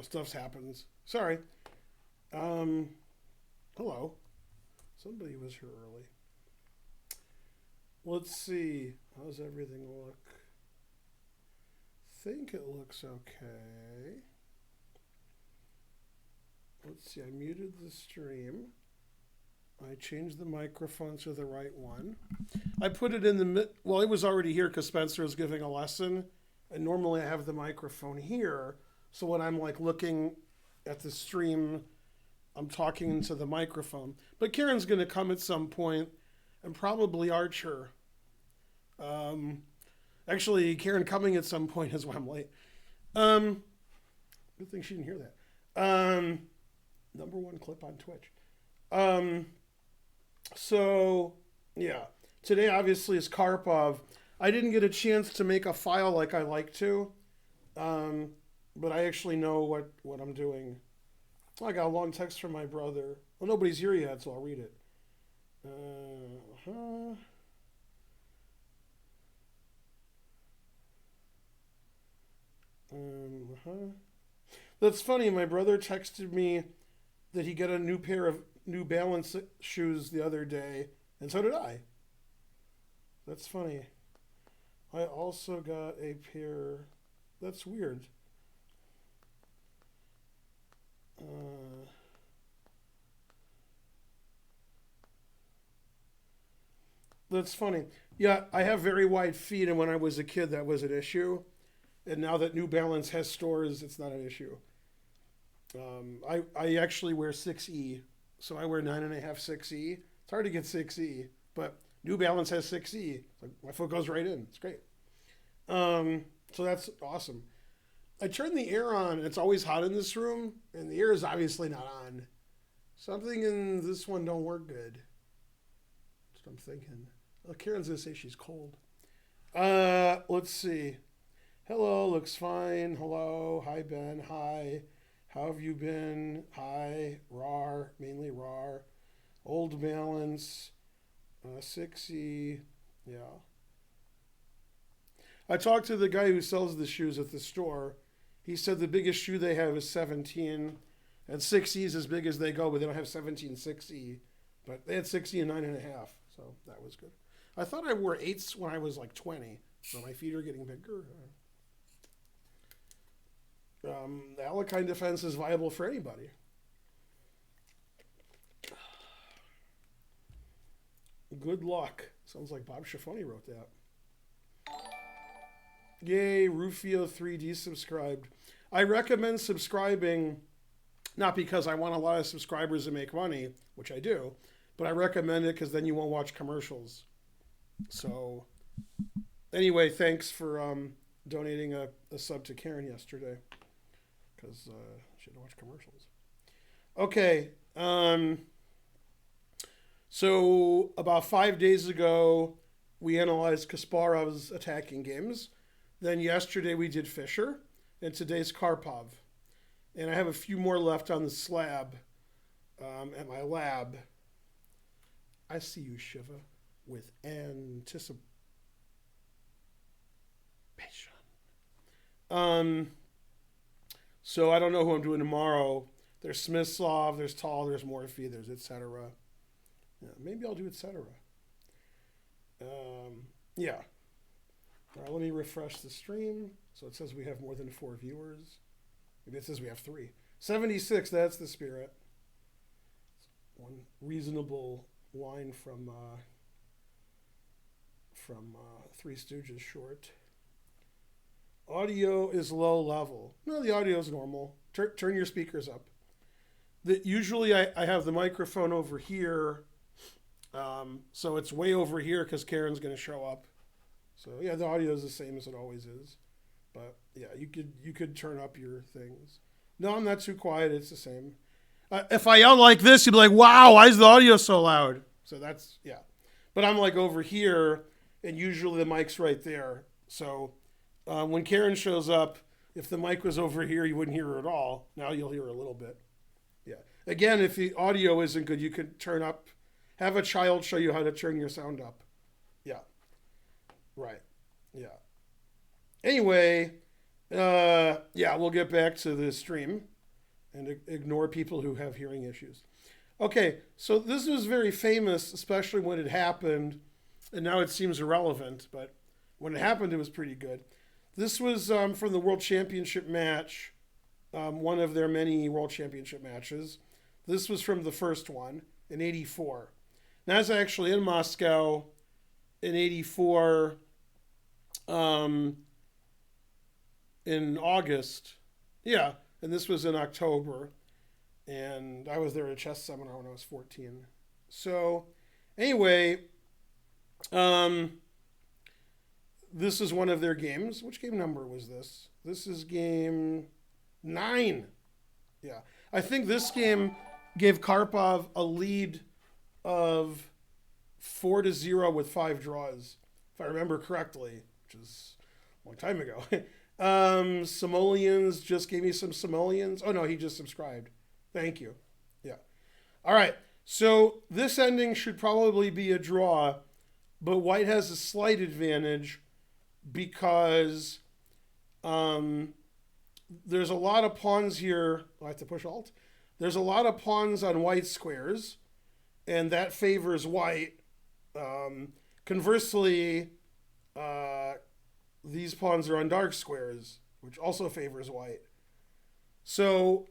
stuff happens. Sorry. Um, Hello. Somebody was here early. Let's see. How's everything look? Think it looks okay. Let's see. I muted the stream. I changed the microphone to the right one. I put it in the well, it was already here because Spencer was giving a lesson, and normally I have the microphone here. So when I'm like looking at the stream, I'm talking into the microphone. But Karen's going to come at some point, and probably Archer. Actually, Karen coming at some point is why I'm late. Good thing she didn't hear that. Number one clip on Twitch. So, yeah. Today, obviously, is Karpov. I didn't get a chance to make a file like I like to, but I actually know what I'm doing. I got a long text from my brother. Well, nobody's here yet, so I'll read it. Uh-huh. Uh-huh. That's funny. My brother texted me that he got a new pair of New Balance shoes the other day, and so did I. That's funny. I also got a pair. That's weird. That's funny. Yeah, I have very wide feet, and when I was a kid, that was an issue. And now that New Balance has stores, it's not an issue. I actually wear 6E, so I wear 9.5 6E. It's hard to get 6E, but New Balance has 6E. Like my foot goes right in. It's great. So that's awesome. I turn the air on, and it's always hot in this room, and the air is obviously not on. Something in this one don't work good. That's what I'm thinking. Well, Karen's gonna say she's cold. Let's see. Hello, looks fine. Hello, hi Ben, hi. How have you been? Hi, RAR, mainly RAR. Old Balance, 6E, yeah. I talked to the guy who sells the shoes at the store. He said the biggest shoe they have is 17, and 6E is as big as they go, but they don't have 17 6E. But they had 6E and 9.5, so that was good. I thought I wore 8s when I was like 20, so my feet are getting bigger. The Alekhine defense is viable for anybody. Good luck. Sounds like Bob Schiffoni wrote that. Yay, Rufio 3D subscribed. I recommend subscribing, not because I want a lot of subscribers to make money, which I do, but I recommend it because then you won't watch commercials. So, anyway, thanks for donating a sub to Karen yesterday, because she had to watch commercials. Okay, so about 5 days ago, we analyzed Kasparov's attacking games. Then yesterday we did Fischer, and today's Karpov. And I have a few more left on the slab at my lab. I see you, Shiva, with anticipation. So I don't know who I'm doing tomorrow. There's Smyslov, there's Tall, there's Morphy, there's etc. Yeah, maybe I'll do etc. Yeah. All right, let me refresh the stream. So it says we have more than 4 viewers. Maybe it says we have 3. 76, that's the spirit. One reasonable line from Three Stooges short. Audio is low level. No, the audio is normal. Turn your speakers up. Usually I have the microphone over here, so it's way over here because Karen's going to show up. So yeah, the audio is the same as it always is. But yeah, you could turn up your things. No, I'm not too quiet. It's the same. If I yell like this, you'd be like, wow, why is the audio so loud? So that's, yeah. But I'm like over here, and usually the mic's right there. So when Karen shows up, if the mic was over here, you wouldn't hear her at all. Now you'll hear her a little bit. Yeah. Again, if the audio isn't good, you could turn up, have a child show you how to turn your sound up. Yeah. Right. Yeah. Anyway, yeah, we'll get back to the stream. and ignore people who have hearing issues. Okay, so this was very famous, especially when it happened, and now it seems irrelevant, but when it happened, it was pretty good. This was from the World Championship match, one of their many World Championship matches. This was from the first one in '84. Now, I was actually in Moscow in '84 in August. Yeah, and this was in October. And I was there at a chess seminar when I was 14. So, anyway, this is one of their games. Which game number was this? This is game 9. Yeah. I think this game gave Karpov a lead of 4-0 with 5 draws, if I remember correctly, which is a long time ago. Simoleons just gave me some simoleons. Oh, no, he just subscribed. Thank you. Yeah. All right. So this ending should probably be a draw, but white has a slight advantage because there's a lot of pawns here. I have to push Alt. There's a lot of pawns on white squares, and that favors white. Conversely, these pawns are on dark squares, which also favors white. So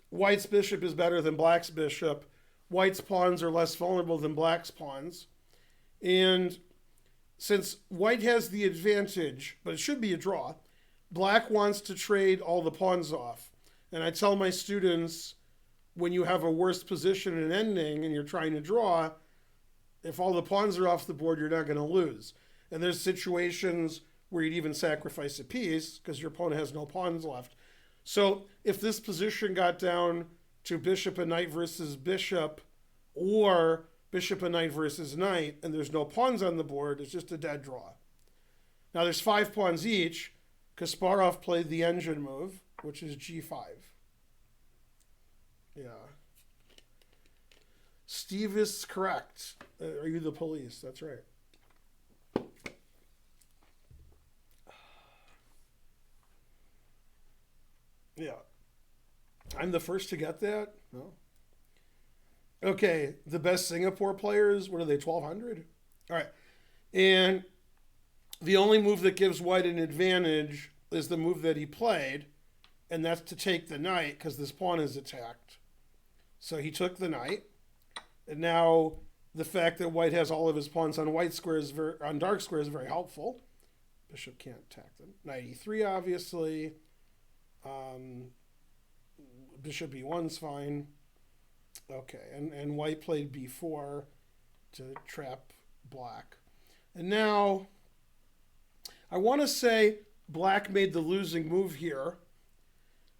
white's bishop is better than black's bishop. White's pawns are less vulnerable than black's pawns. And since white has the advantage, but it should be a draw, black wants to trade all the pawns off. And I tell my students, when you have a worse position in ending and you're trying to draw, if all the pawns are off the board, you're not going to lose. And there's situations where you'd even sacrifice a piece because your opponent has no pawns left. So if this position got down to bishop and knight versus bishop, or bishop and knight versus knight, and there's no pawns on the board, it's just a dead draw. Now there's 5 pawns each. Kasparov played the engine move, which is g5. Yeah. Steve is correct. Are you the police? That's right. Yeah. I'm the first to get that? No. Okay, the best Singapore players, what are they, 1,200? All right. And the only move that gives white an advantage is the move that he played, and that's to take the knight because this pawn is attacked. So he took the knight, and now the fact that white has all of his pawns on white squares, on dark squares, is very helpful. Bishop can't attack them. Knight e3, obviously. Bishop e1's fine. Okay, and white played b4 to trap black. And now, I want to say black made the losing move here.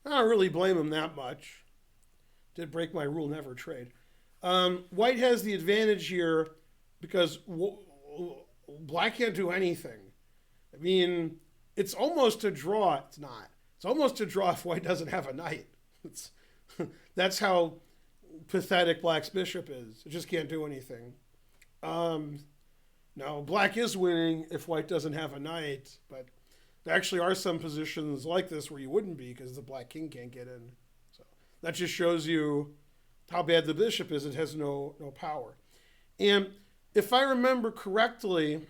I don't really blame him that much. Did break my rule, never trade. White has the advantage here because black can't do anything. I mean, it's almost a draw. It's not. It's almost a draw if white doesn't have a knight. That's how pathetic black's bishop is. It just can't do anything. Now, black is winning if white doesn't have a knight, but there actually are some positions like this where you wouldn't be because the black king can't get in. So that just shows you how bad the bishop is. It has no power. And if I remember correctly,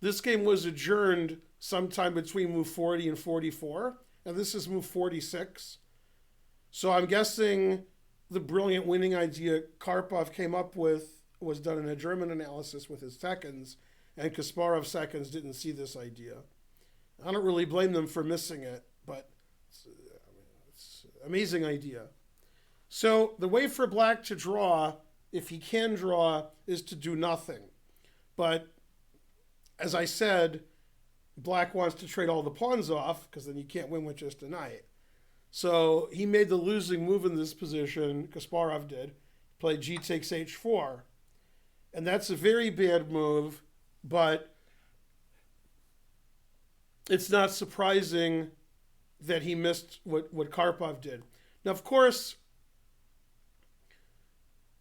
this game was adjourned sometime between move 40 and 44, and this is move 46. So I'm guessing the brilliant winning idea Karpov came up with was done in a German analysis with his seconds, and Kasparov's seconds didn't see this idea. I don't really blame them for missing it, but it's an amazing idea. So the way for black to draw, if he can draw, is to do nothing. But as I said, black wants to trade all the pawns off because then you can't win with just a knight. So he made the losing move in this position, Kasparov did, played g takes h4. And that's a very bad move, but it's not surprising that he missed what Karpov did. Now, of course,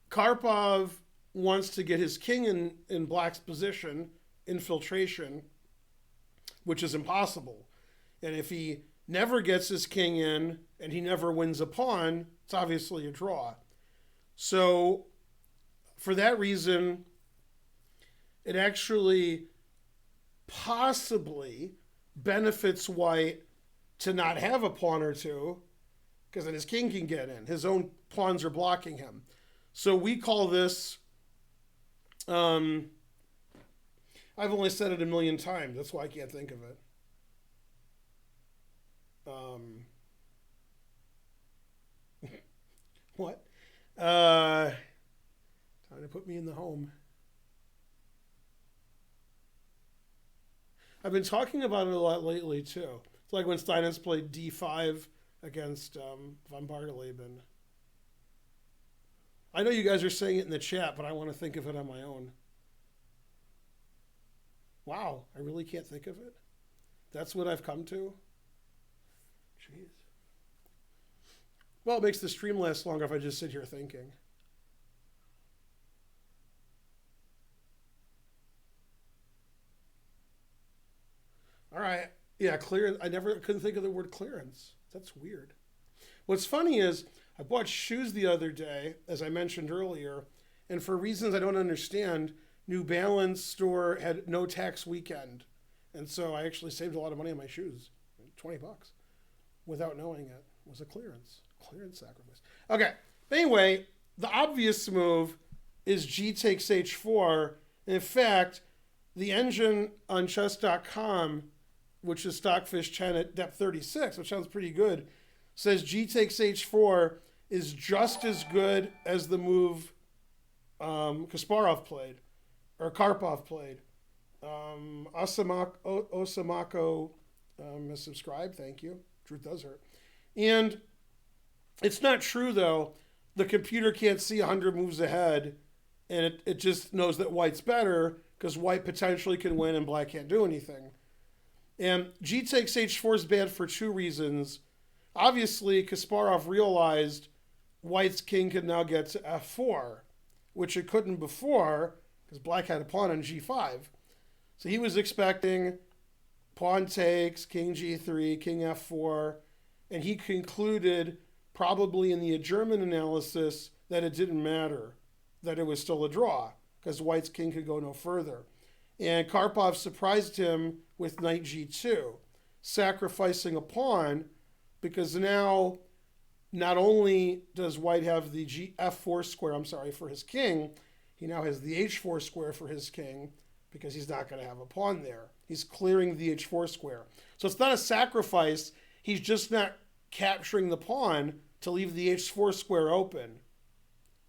Karpov wants to get his king in black's position, infiltration, which is impossible. And if he never gets his king in and he never wins a pawn, it's obviously a draw. So for that reason, it actually possibly benefits white to not have a pawn or two, because then his king can get in. His own pawns are blocking him. So we call this, I've only said it a million times. That's why I can't think of it. What? Trying to put me in the home. I've been talking about it a lot lately, too. It's like when Steinitz played d5 against Van Bardeleben. I know you guys are saying it in the chat, but I want to think of it on my own. Wow, I really can't think of it. That's what I've come to? Jeez. Well, it makes the stream last longer if I just sit here thinking. All right. Yeah, clearance. I couldn't think of the word clearance. That's weird. What's funny is I bought shoes the other day, as I mentioned earlier, and for reasons I don't understand, New Balance store had no tax weekend. And so I actually saved a lot of money on my shoes, $20, without knowing it. It was a clearance sacrifice. Okay, anyway, the obvious move is G takes H4. And in fact, the engine on chess.com, which is Stockfish 10 at depth 36, which sounds pretty good, says G takes H4 is just as good as the move Kasparov played, or Karpov played. Osamako has subscribed, thank you. Truth does hurt. And it's not true, though. The computer can't see 100 moves ahead, and it just knows that white's better because white potentially can win and black can't do anything. And G takes H4 is bad for two reasons. Obviously, Kasparov realized white's king could now get to F4, which it couldn't before because black had a pawn on G5. So he was expecting pawn takes, king G3, king F4, and he concluded probably in the German analysis that it didn't matter, that it was still a draw because white's king could go no further. And Karpov surprised him with knight G2, sacrificing a pawn because now not only does white have the F4 square, for his king, he now has the H4 square for his king because he's not going to have a pawn there. He's clearing the H4 square. So it's not a sacrifice. He's just not capturing the pawn to leave the H4 square open,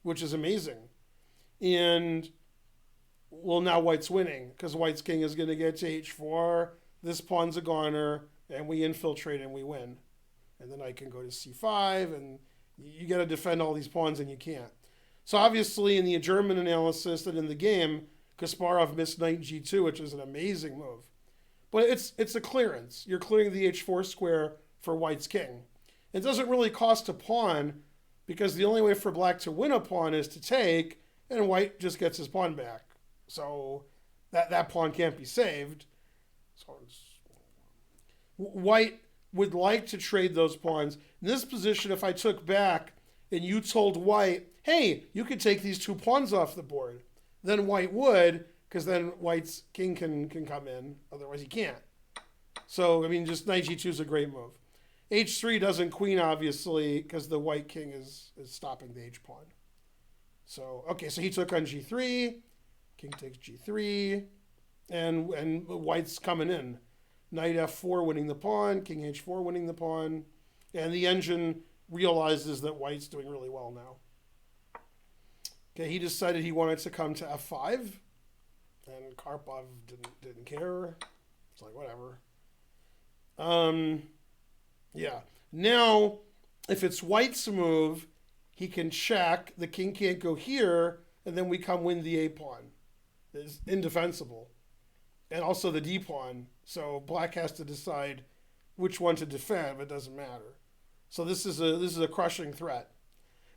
which is amazing. And, well, now white's winning because white's king is going to get to H4. This pawn's a goner, and we infiltrate and we win. And then I can go to C5, and you got to defend all these pawns, and you can't. So obviously in the German analysis and in the game, Kasparov missed knight G2, which is an amazing move. But it's a clearance. You're clearing the H4 square for white's king. It doesn't really cost a pawn because the only way for black to win a pawn is to take, and white just gets his pawn back. So that pawn can't be saved. So white would like to trade those pawns. In this position, if I took back and you told white, hey, you could take these two pawns off the board, then white would, because then white's king can come in. Otherwise, he can't. So, just knight G2 is a great move. H3 doesn't queen, obviously, because the white king is stopping the H pawn. So, okay, so he took on G3. King takes G3. And white's coming in. Knight F4 winning the pawn. King H4 winning the pawn. And the engine realizes that white's doing really well now. Okay, he decided he wanted to come to F5. And Karpov didn't care. It's like, whatever. Yeah. Now, if it's white's move, he can check. The king can't go here, and then we come win the A pawn. It's indefensible. And also the D pawn. So black has to decide which one to defend, but it doesn't matter. So this is a crushing threat.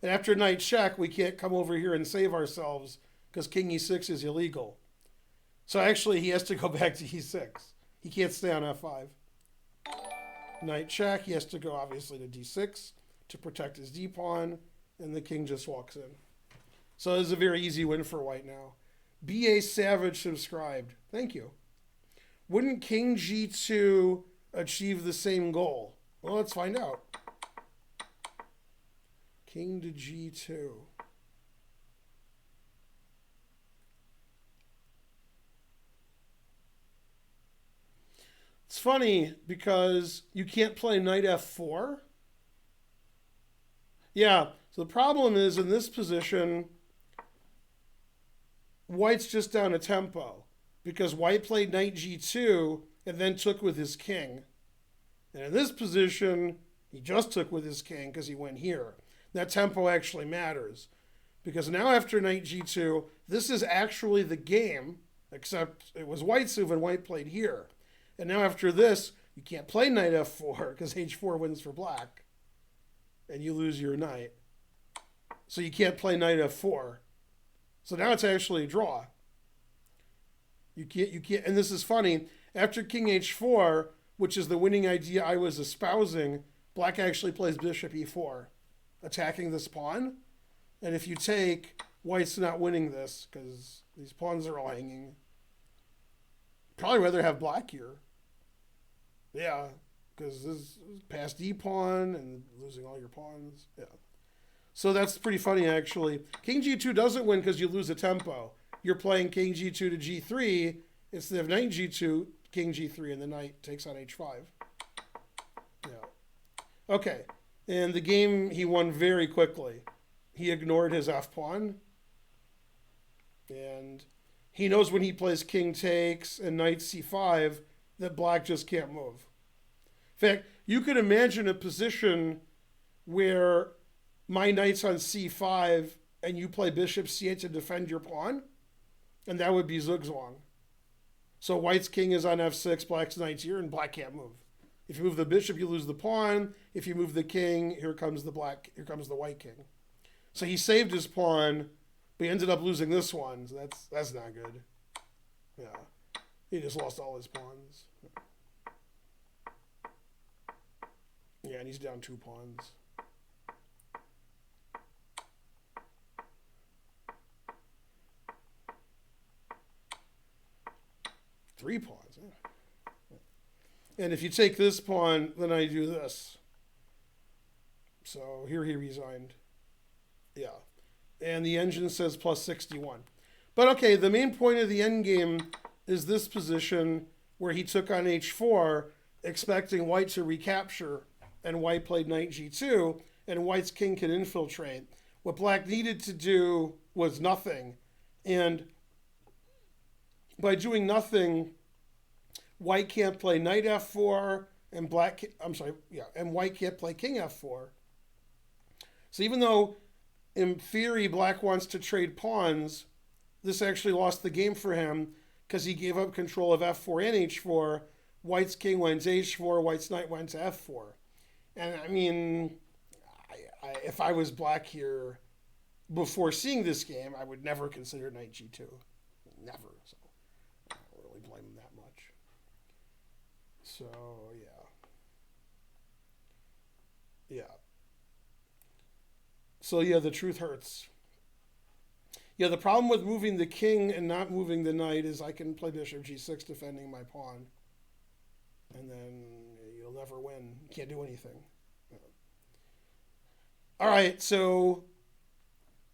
And after knight check, we can't come over here and save ourselves because king E6 is illegal. So actually, he has to go back to E6. He can't stay on F5. Knight check. He has to go obviously to d6 to protect his d pawn, and the king just walks in. So this is a very easy win for white now. B.A. Savage subscribed. Thank you. Wouldn't king g2 achieve the same goal? Well, let's find out. King to g2. It's funny because you can't play knight f4. Yeah, so the problem is in this position, white's just down a tempo because white played knight g2 and then took with his king. And in this position, he just took with his king because he went here. That tempo actually matters because now after knight g2, this is actually the game, except it was white's move and white played here. And now after this, you can't play knight f4 because h4 wins for black. And you lose your knight. So you can't play knight f4. So now it's actually a draw. You can't, and this is funny. After king h4, which is the winning idea I was espousing, black actually plays bishop e4, attacking this pawn. And if you take, white's not winning this because these pawns are all hanging. Probably rather have black here. Yeah, because this is past d pawn and losing all your pawns. Yeah. So that's pretty funny, actually. King g2 doesn't win because you lose a tempo. You're playing king g2 to g3 instead of knight g2, king g3, and the knight takes on h5. Yeah. Okay. And the game he won very quickly. He ignored his f pawn. And he knows when he plays king takes and knight c5 that black just can't move. In fact, you could imagine a position where my knight's on c5 and you play bishop c8 to defend your pawn, and that would be zugzwang. So white's king is on f6, black's knight's here, and black can't move. If you move the bishop, you lose the pawn. If you move the king, here comes the white king. So he saved his pawn, but he ended up losing this one, so that's not good. Yeah. He just lost all his pawns. Yeah, and he's down 2 pawns. Three pawns. Yeah. And if you take this pawn, then I do this. So here he resigned. Yeah. And the engine says plus 61. But okay, the main point of the endgame is this position where he took on h4, expecting white to recapture, and white played knight g2, and white's king can infiltrate. What black needed to do was nothing. And by doing nothing, white can't play knight f4, and white can't play king f4. So even though in theory black wants to trade pawns, this actually lost the game for him because he gave up control of f4 and h4. White's king went to h4, white's knight went to f4. And I mean, if I was black here before seeing this game, I would never consider knight g2. Never. So I don't really blame him that much. So, yeah. Yeah. So, yeah, the truth hurts. Yeah, the problem with moving the king and not moving the knight is I can play bishop g6 defending my pawn. And then you'll never win. You can't do anything. All right, so,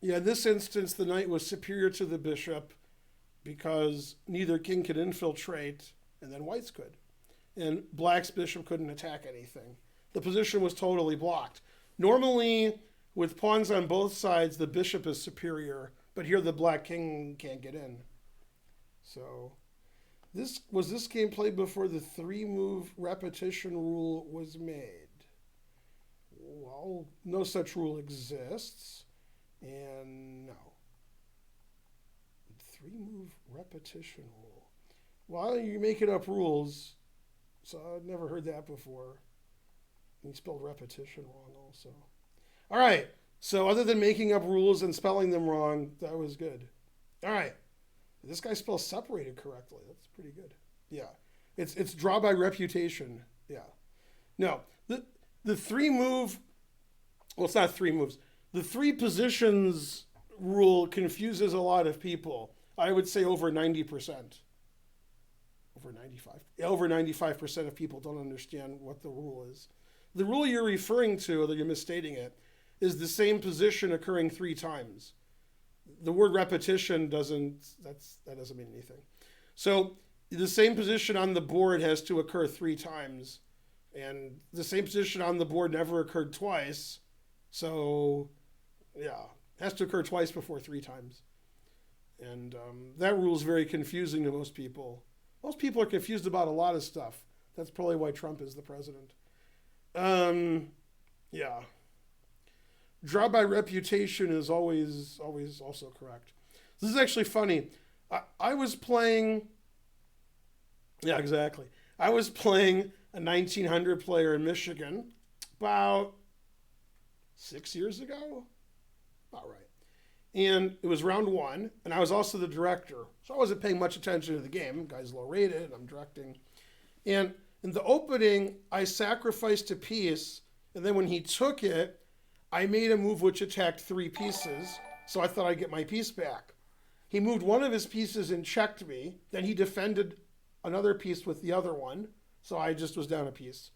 yeah, in this instance, the knight was superior to the bishop because neither king could infiltrate, and then white's could. And black's bishop couldn't attack anything. The position was totally blocked. Normally, with pawns on both sides, the bishop is superior, but here the black king can't get in. So, this game played before the 3-move repetition rule was made? Well, no such rule exists, and no. 3-move repetition rule. Well, you're making up rules, so I've never heard that before. You spelled repetition wrong also. All right, so other than making up rules and spelling them wrong, that was good. All right, this guy spells separated correctly. That's pretty good. Yeah, it's draw by reputation. Yeah. No, the three move. Well, it's not three moves. The three positions rule confuses a lot of people. I would say over 90%. Over 95. Over 95% of people don't understand what the rule is. The rule you're referring to, although you're misstating it, is the same position occurring three times. The word repetition that doesn't mean anything. So the same position on the board has to occur three times, and the same position on the board never occurred twice. So, yeah, it has to occur twice before three times. And that rule is very confusing to most people. Most people are confused about a lot of stuff. That's probably why Trump is the president. Yeah. Draw by reputation is always also correct. This is actually funny. I was playing... Yeah, exactly. I was playing a 1900 player in Michigan about 6 years ago. About right. And it was round one, and I was also the director. So I wasn't paying much attention to the game. The guy's low rated, I'm directing. And in the opening, I sacrificed a piece, and then when he took it, I made a move which attacked three pieces, so I thought I'd get my piece back. He moved one of his pieces and checked me, then he defended another piece with the other one, so I just was down a piece.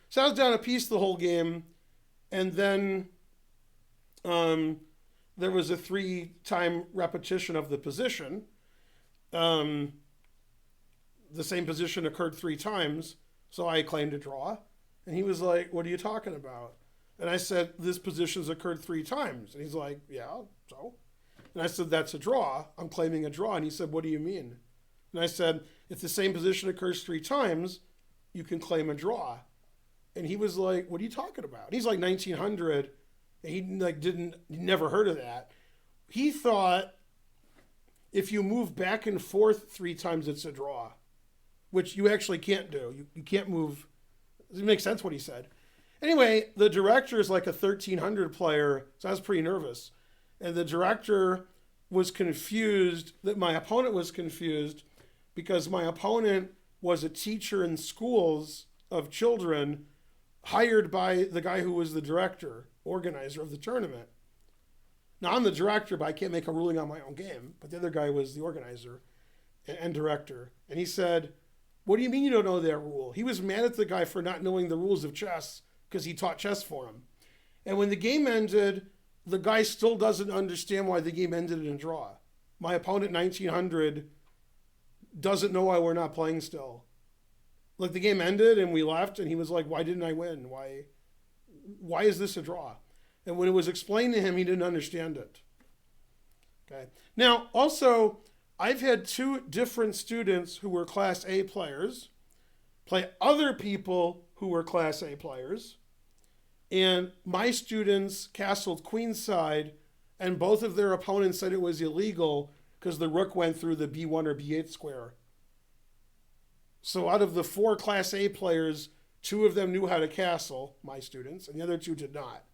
So I was down a piece the whole game, and then there was a 3-time repetition of the position. The same position occurred 3 times, so I claimed a draw. And he was like, "What are you talking about?" And I said, "This position's occurred 3 times." And he's like, "Yeah, so?" And I said, "That's a draw. I'm claiming a draw." And he said, "What do you mean?" And I said, "If the same position occurs 3 times, you can claim a draw." And he was like, "What are you talking about?" And he's like 1900. And he never heard of that. He thought if you move back and forth 3 times, it's a draw, which you actually can't do. You can't move. Does it make sense what he said? Anyway, the director is like a 1300 player, so I was pretty nervous. And the director was confused, that my opponent was confused, because my opponent was a teacher in schools of children hired by the guy who was the director, organizer of the tournament. Now, I'm the director, but I can't make a ruling on my own game. But the other guy was the organizer and director. And he said, "What do you mean you don't know that rule?" He was mad at the guy for not knowing the rules of chess because he taught chess for him. And when the game ended, the guy still doesn't understand why the game ended in a draw. My opponent, 1900, doesn't know why we're not playing still. Like, the game ended and we left, and he was like, "Why didn't I win? Why is this a draw?" And when it was explained to him, he didn't understand it. Okay. Now, also, I've had 2 different students who were Class A players play other people who were Class A players. And my students castled queenside, and both of their opponents said it was illegal because the rook went through the B1 or B8 square. So out of the 4 Class A players, 2 of them knew how to castle, my students, and the other 2 did not.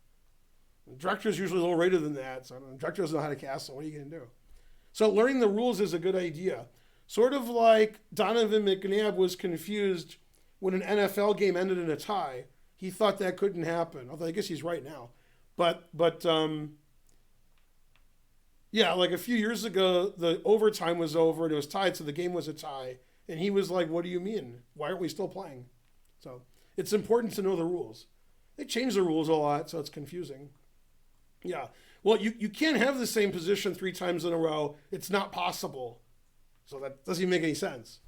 The director's usually a little rated than that, so the director doesn't know how to castle. What are you going to do? So learning the rules is a good idea. Sort of like Donovan McNabb was confused when an NFL game ended in a tie. He thought that couldn't happen, although I guess he's right now. But yeah, like a few years ago, the overtime was over and it was tied, so the game was a tie. And he was like, "What do you mean? Why aren't we still playing?" So it's important to know the rules. They change the rules a lot, so it's confusing. Yeah. Well, you can't have the same position 3 times in a row. It's not possible. So that doesn't even make any sense.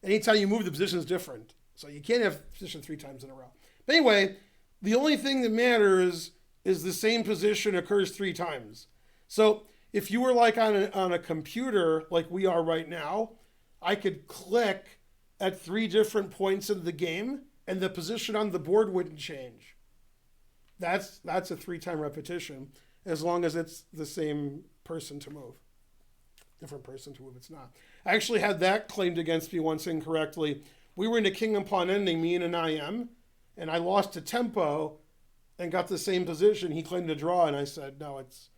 Anytime you move, the position is different. So you can't have position 3 times in a row. But anyway, the only thing that matters is the same position occurs 3 times. So if you were like on a computer like we are right now, I could click at 3 different points in the game and the position on the board wouldn't change. That's a 3-time repetition, as long as it's the same person to move. Different person to move, it's not. I actually had that claimed against me once incorrectly. We were in a king and pawn ending, me and an IM, and I lost to tempo and got the same position. He claimed a draw, and I said, "No, it's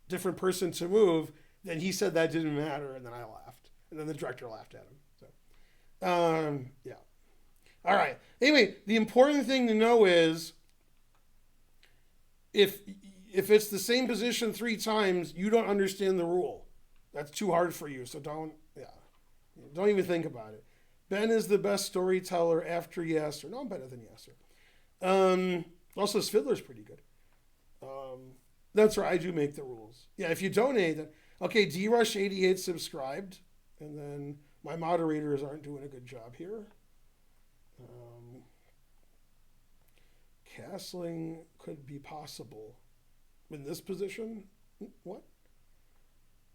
different person to move." Then he said that didn't matter, and then I laughed. And then the director laughed at him. So, yeah. All right. Anyway, the important thing to know is if it's the same position 3 times, you don't understand the rule. That's too hard for you. So don't even think about it. Ben is the best storyteller after Yasser. No, I'm better than Yasser. Also, Fiddler's pretty good. That's right. I do make the rules. Yeah, if you donate, then okay. DRush88 subscribed, and then my moderators aren't doing a good job here. Castling could be possible in this position. What?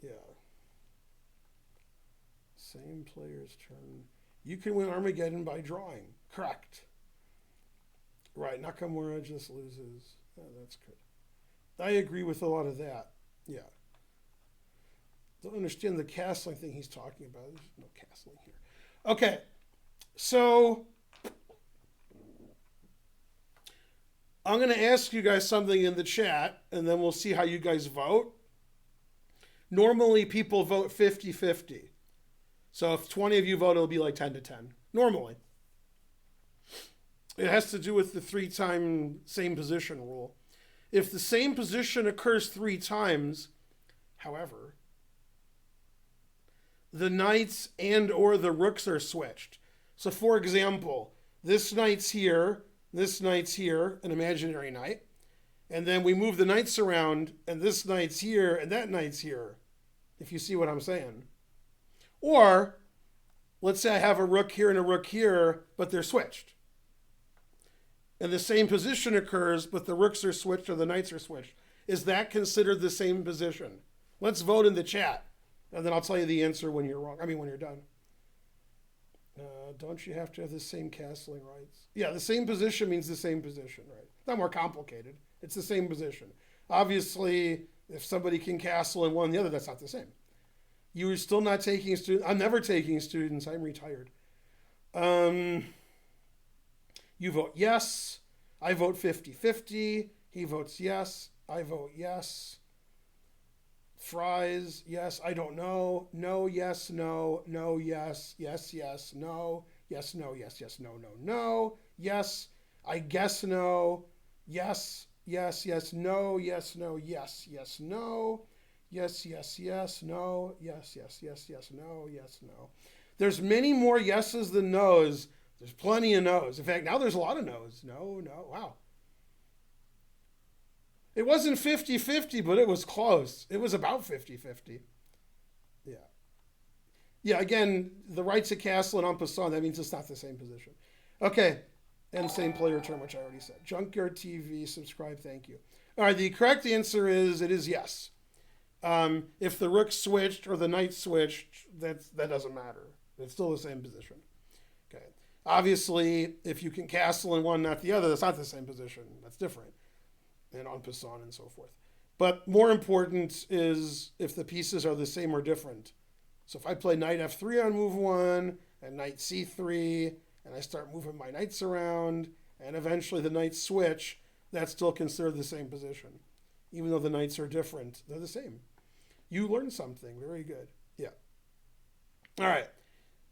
Yeah. Same player's turn. You can win Armageddon by drawing. Correct. Right. Nakamura just loses. Oh, that's good. I agree with a lot of that. Yeah. Don't understand the castling thing he's talking about. There's no castling here. Okay. So I'm going to ask you guys something in the chat, and then we'll see how you guys vote. Normally, people vote 50-50. So if 20 of you vote, it'll be like 10-10. Normally. It has to do with the 3-time same position rule. If the same position occurs 3 times, however, the knights and or the rooks are switched. So for example, this knight's here, an imaginary knight, and then we move the knights around, and this knight's here, and that knight's here, if you see what I'm saying. Or, let's say I have a rook here and a rook here, but they're switched. And the same position occurs, but the rooks are switched or the knights are switched. Is that considered the same position? Let's vote in the chat, and then I'll tell you the answer when you're wrong. When you're done. Don't you have to have the same castling rights? Yeah, the same position means the same position, right? Not more complicated. It's the same position. Obviously, if somebody can castle in one and the other, that's not the same. You are still not taking students. I'm never taking students. I'm retired. You vote yes. I vote 50-50. He votes yes. I vote yes. Fries, yes, I don't know. No, yes, no. No, yes. Yes, yes, no. Yes, no, yes, yes, no, no, no. Yes, I guess no. Yes, yes, yes, no. Yes, no, yes, yes, no. Yes, yes, yes, no. Yes, yes, yes, yes, no. Yes, no. There's many more yeses than no's. There's plenty of no's. In fact, now there's a lot of no's. No, no, wow. It wasn't 50-50, but it was close. It was about 50-50. Yeah. Yeah, again, the rights of castle and en passant, that means it's not the same position. Okay, and same player term, which I already said. Junkyard TV, subscribe, thank you. All right, the correct answer is, it is yes. If the rook switched or the knight switched, that doesn't matter. It's still the same position. Okay. Obviously, if you can castle in one, not the other, that's not the same position. That's different. And en passant and so forth. But more important is if the pieces are the same or different. So if I play knight f3 on move 1 and knight c3 and I start moving my knights around and eventually the knights switch, that's still considered the same position. Even though the knights are different, they're the same. You learned something. Very good. Yeah. All right.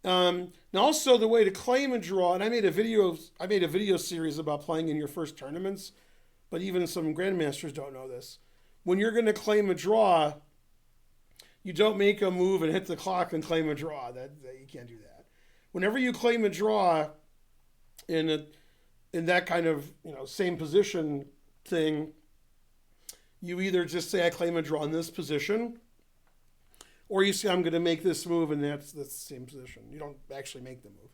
Now also the way to claim a draw, and I made a video series about playing in your first tournaments. But even some grandmasters don't know this. When you're going to claim a draw, you don't make a move and hit the clock and claim a draw. You can't do that. Whenever you claim a draw in that kind of same position thing, you either just say I claim a draw in this position, or you say I'm going to make this move and that's the same position. You don't actually make the move.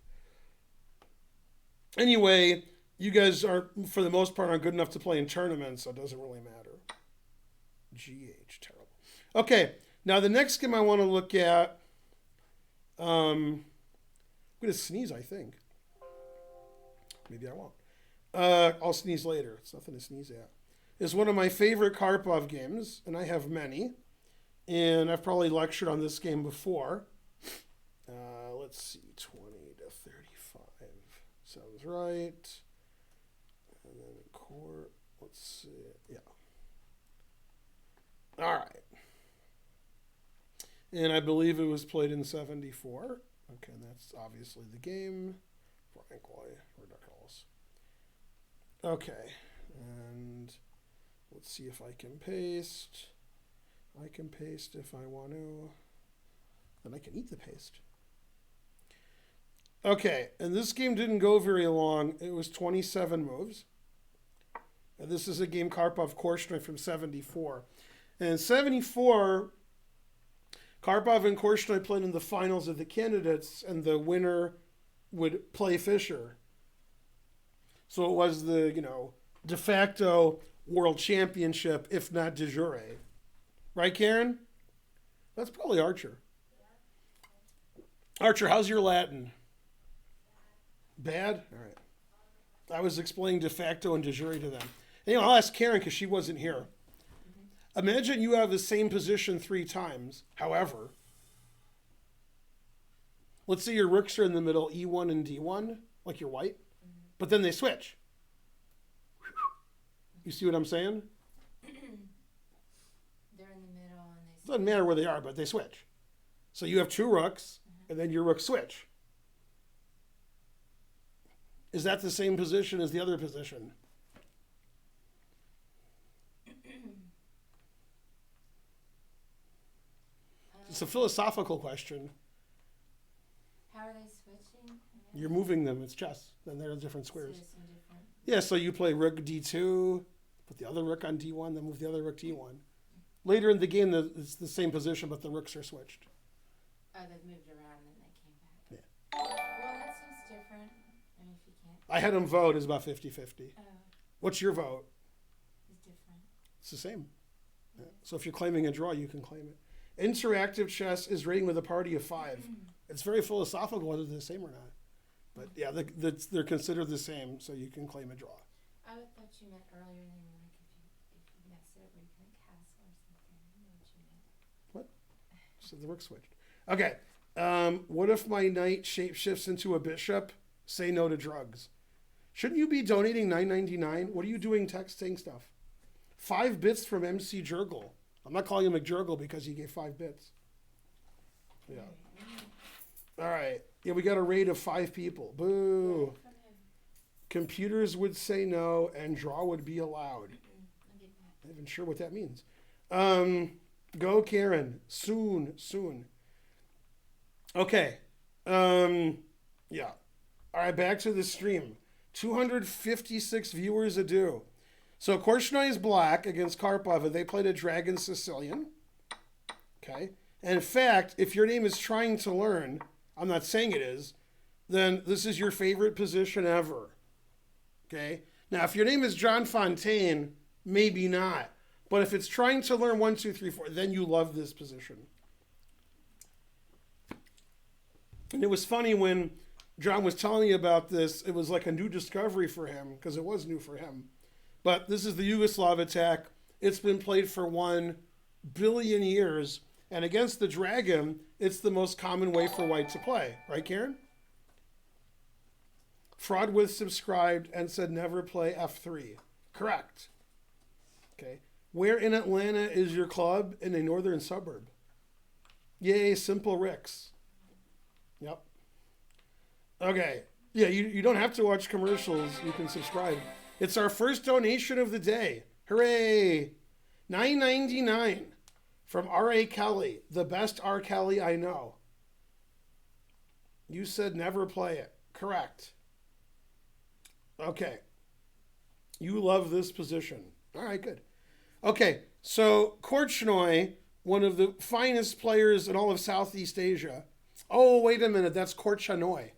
Anyway. You guys are, for the most part, aren't good enough to play in tournaments, so it doesn't really matter. GH, terrible. Okay, now the next game I want to look at, I'm going to sneeze, I think. Maybe I won't. I'll sneeze later. It's nothing to sneeze at. It's one of my favorite Karpov games, and I have many. And I've probably lectured on this game before. Let's see, 20 to 35. Sounds right. And then court, let's see, yeah. All right. And I believe it was played in 74. Okay, that's obviously the game. Frankly, ridiculous. Okay, and let's see if I can paste. I can paste if I want to. Then I can eat the paste. Okay, and this game didn't go very long. It was 27 moves. And this is a game Karpov Korchnoi from 74. And in 74, Karpov and Korchnoi played in the finals of the candidates, and the winner would play Fischer. So it was the, de facto world championship, if not de jure. Right, Karen? That's probably Archer. Archer, how's your Latin? Bad? All right. I was explaining de facto and de jure to them. Anyway, I'll ask Karen because she wasn't here. Imagine you have the same position 3 times. However, let's say your rooks are in the middle, E1 and D1, like you're white, but then they switch. You see what I'm saying? They're in the middle and they switch. Doesn't matter where they are, but they switch. So you have 2 rooks, and then your rooks switch. Is that the same position as the other position? It's a philosophical question. How are they switching? You're moving them. It's chess. Then they're different squares. So some different. Yeah, so you play rook d2, put the other rook on d1, then move the other rook to e1. Later in the game, it's the same position, but the rooks are switched. Oh, they've moved around and then they came back. Yeah. Well, that seems different. I mean, if you can't. I had them vote. It's about 50-50. Oh, What's your vote? it's different. It's the same. Yeah. So if you're claiming a draw, you can claim it. Interactive chess is rating with a party of 5. It's very philosophical whether they're the same or not. But yeah, they're considered the same, so you can claim a draw. I thought you meant earlier they were like if you mess it up where you couldn't castle or something. I know what you meant. What? So the rook switched. Okay. What if my knight shapeshifts into a bishop? Say no to drugs. Shouldn't you be donating $9.99? What are you doing texting stuff? 5 bits from MC Jurgle. I'm not calling him McJurgle because he gave 5 bits. Yeah. All right. Yeah, we got a raid of 5 people. Boo. Computers would say no, and draw would be allowed. I'm not even sure what that means. Go, Karen. Soon. Okay. Yeah. All right, back to the stream. 256 viewers a do. So Korchnoi is black against Karpov, and they played a Dragon Sicilian. Okay. And in fact, if your name is trying to learn, I'm not saying it is, then this is your favorite position ever. Okay. Now, if your name is John Fontaine, maybe not. But if it's trying to learn 1, 2, 3, 4, then you love this position. And it was funny when John was telling me about this, it was like a new discovery for him, because it was new for him. But this is the Yugoslav attack. It's been played for 1 billion years. And against the dragon, it's the most common way for white to play. Right, Karen? Fraudwith subscribed and said never play f3. Correct. Okay. Where in Atlanta is your club? In a northern suburb. Yay, Simple Ricks. Yep. Okay. Yeah, you don't have to watch commercials. You can subscribe. It's our first donation of the day. Hooray! $9.99 from R.A. Kelly, the best R. Kelly I know. You said never play it. Correct. Okay. You love this position. All right, good. Okay, so Korchnoi, one of the finest players in all of Southeast Asia. Oh, wait a minute, that's Korchnoi.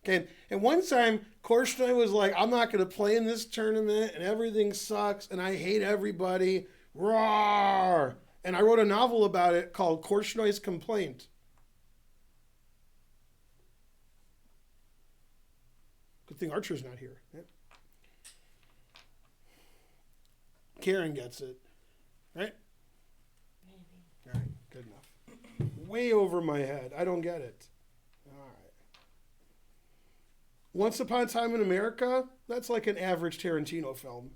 Okay, and one time Korchnoi was like, I'm not going to play in this tournament, and everything sucks, and I hate everybody. Roar! And I wrote a novel about it called Korchnoi's Complaint. Good thing Archer's not here. Yeah. Karen gets it. Right? Maybe. All right, good enough. Way over my head. I don't get it. All right. Once Upon a Time in America, that's like an average Tarantino film.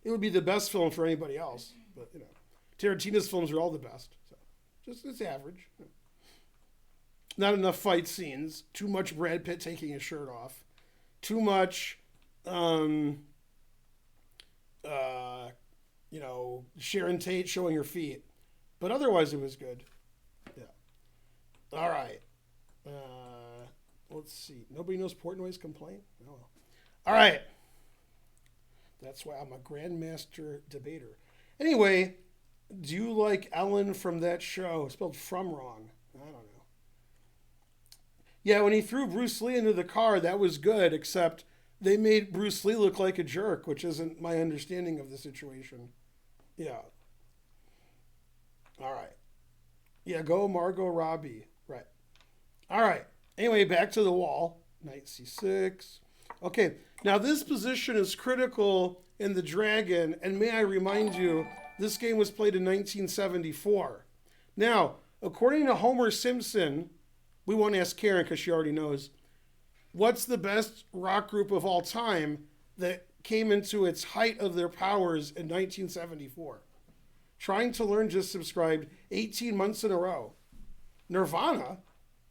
It would be the best film for anybody else, but you know, Tarantino's films are all the best. So just it's average. Not enough fight scenes. Too much Brad Pitt taking his shirt off. too much, Sharon Tate showing her feet. But otherwise, it was good. Yeah. All right. Let's see. Nobody knows Portnoy's complaint? Oh. All right. That's why I'm a grandmaster debater. Anyway, do you like Ellen from that show? Spelled from wrong. I don't know. Yeah, when he threw Bruce Lee into the car, that was good, except they made Bruce Lee look like a jerk, which isn't my understanding of the situation. Yeah. All right. Yeah, go Margot Robbie. Right. All right. Anyway, back to the wall. Knight c6. Okay, now this position is critical in the dragon, and may I remind you, this game was played in 1974. Now, according to Homer Simpson, we won't ask Karen because she already knows, what's the best rock group of all time that came into its height of their powers in 1974? Trying to Learn just subscribed 18 months in a row. Nirvana?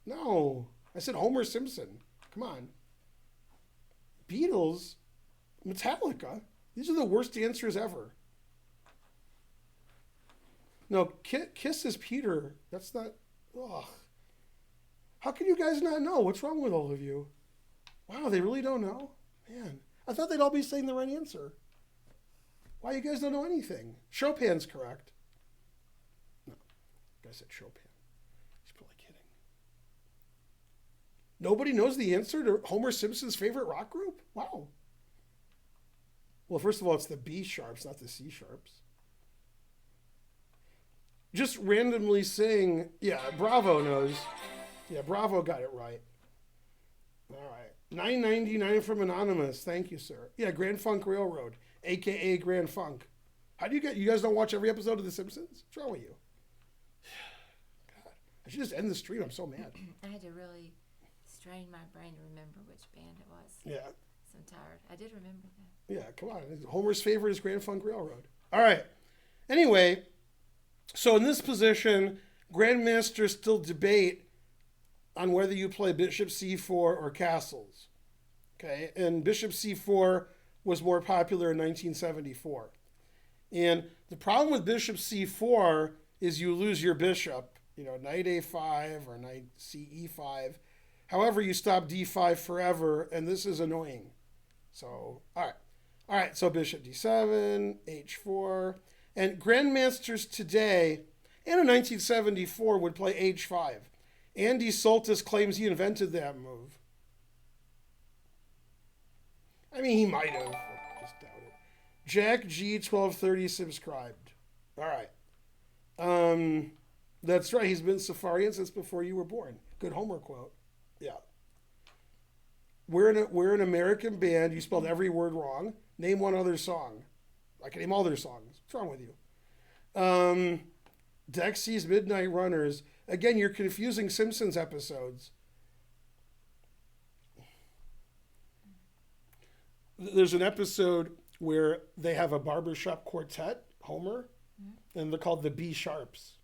No. I said Homer Simpson. Come on. Beatles? Metallica? These are the worst answers ever. No, Kiss is Peter. That's not... Ugh. How can you guys not know? What's wrong with all of you? Wow, they really don't know? Man, I thought they'd all be saying the right answer. Why you guys don't know anything? Chopin's correct. No, I said Chopin. He's probably kidding. Nobody knows the answer to Homer Simpson's favorite rock group? Wow. Well, first of all, it's the B sharps, not the C sharps. Just randomly saying, yeah, Bravo knows. Yeah, Bravo got it right. All right. $9.99 from Anonymous. Thank you, sir. Yeah, Grand Funk Railroad, a.k.a. Grand Funk. How do you guys don't watch every episode of The Simpsons? What's wrong with you? God, I should just end the stream. I'm so mad. I had to really strain my brain to remember which band it was. Yeah. So I'm tired. I did remember that. Yeah, come on. Homer's favorite is Grand Funk Railroad. All right. Anyway, so in this position, grandmasters still debate on whether you play bishop c4 or castles. Okay, and bishop c4 was more popular in 1974. And the problem with bishop c4 is you lose your bishop, knight a5 or knight ce5. However, you stop d5 forever, and this is annoying. So, all right, so bishop d7, h4, and grandmasters today and in 1974 would play h5. Andy Soltis claims he invented that move. I mean, he might have. I just doubt it. Jack G 1230 subscribed. All right. That's right. He's been Safarian since before you were born. Good Homer quote. Yeah. We're an American band. You spelled every word wrong. Name one other song. I can name all their songs. What's wrong with you? Dexy's Midnight Runners. Again, you're confusing Simpsons episodes. There's an episode where they have a barbershop quartet, Homer, and they're called the B Sharps.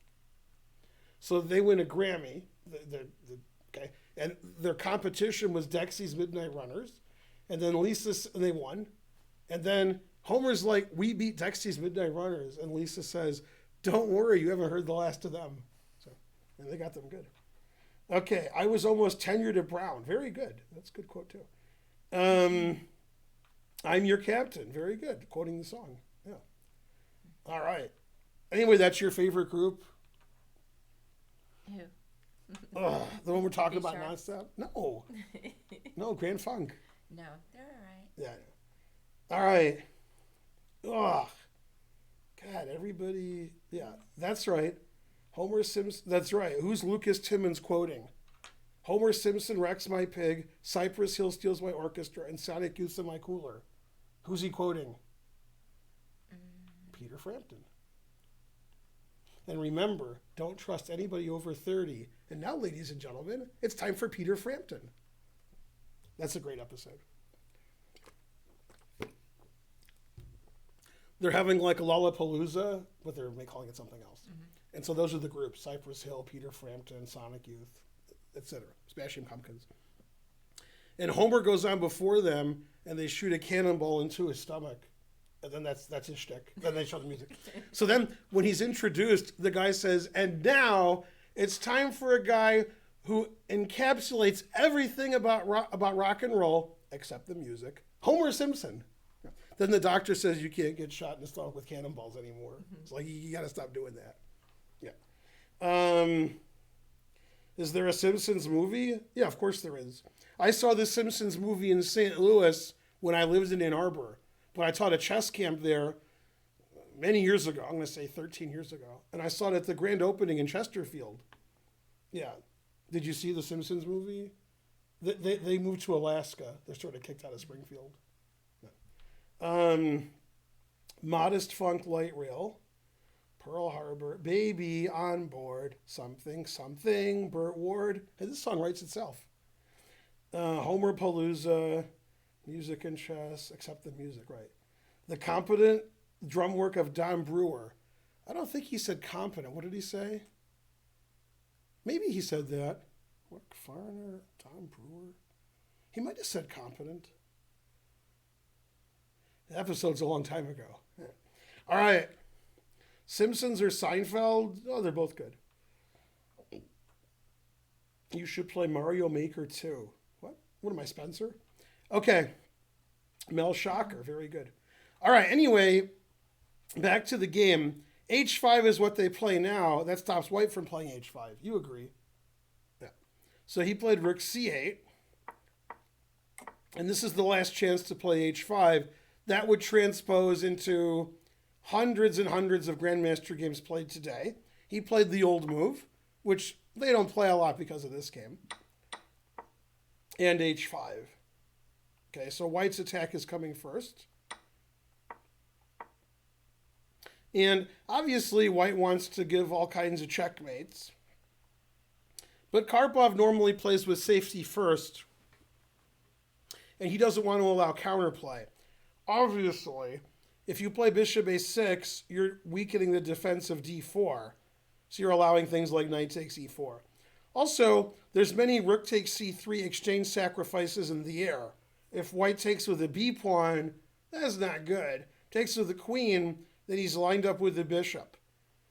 So they win a Grammy, okay, and their competition was Dexy's Midnight Runners, and then and they won, and then Homer's like, we beat Dexy's Midnight Runners, and Lisa says, don't worry, you haven't heard the last of them. And they got them good. Okay, I was almost tenured at Brown. Very good. That's a good quote, too. I'm your captain. Very good. Quoting the song. Yeah. All right. Anyway, that's your favorite group? Who? The one we're talking about Sharps? nonstop? No. No, Grand Funk. No, they're all right. Yeah. All right. Ugh. God, everybody. Yeah, that's right. Homer Simpson, that's right. Who's Lucas Timmons quoting? Homer Simpson wrecks my pig, Cypress Hill steals my orchestra, and Sonic Youth's in my cooler. Who's he quoting? Peter Frampton. And remember, don't trust anybody over 30. And now, ladies and gentlemen, it's time for Peter Frampton. That's a great episode. They're having like a Lollapalooza, but they're calling it something else. And so those are the groups: Cypress Hill, Peter Frampton, Sonic Youth, etc. Smashing Pumpkins. And Homer goes on before them, and they shoot a cannonball into his stomach. And then that's his shtick. Then they show the music. So then when he's introduced, the guy says, and now it's time for a guy who encapsulates everything about rock and roll, except the music, Homer Simpson. Then the doctor says you can't get shot in the stomach with cannonballs anymore. It's like, you got to stop doing that. Yeah. Is there a Simpsons movie? Yeah, of course there is. I saw the Simpsons movie in St. Louis when I lived in Ann Arbor. But I taught a chess camp there many years ago. I'm going to say 13 years ago. And I saw it at the grand opening in Chesterfield. Yeah. Did you see the Simpsons movie? They moved to Alaska. They're sort of kicked out of Springfield. Yeah. Modest Funk Light Rail. Pearl Harbor. Baby on Board. Something, something. Burt Ward. Hey, this song writes itself. Homer Palooza. Music and chess, except the music, right. The competent drum work of Don Brewer. I don't think he said competent. What did he say? Maybe he said that. Rick Farner, Don Brewer. He might have said competent. The episode's a long time ago. Yeah. All right. Simpsons or Seinfeld? Oh, they're both good. You should play Mario Maker 2. What am I, Spencer? Okay. Mel Shocker, very good. All right, anyway, back to the game. H5 is what they play now. That stops White from playing H5. You agree? Yeah. So he played Rook C8. And this is the last chance to play H5. That would transpose into hundreds and hundreds of Grandmaster games played today. He played the old move, which they don't play a lot because of this game. And H5. Okay, so White's attack is coming first. And obviously White wants to give all kinds of checkmates. But Karpov normally plays with safety first. And he doesn't want to allow counterplay. Obviously, if you play bishop a6, you're weakening the defense of d4. So you're allowing things like knight takes e4. Also, there's many rook takes c3 exchange sacrifices in the air. If White takes with a b pawn, that's not good. Takes with the queen, then he's lined up with the bishop.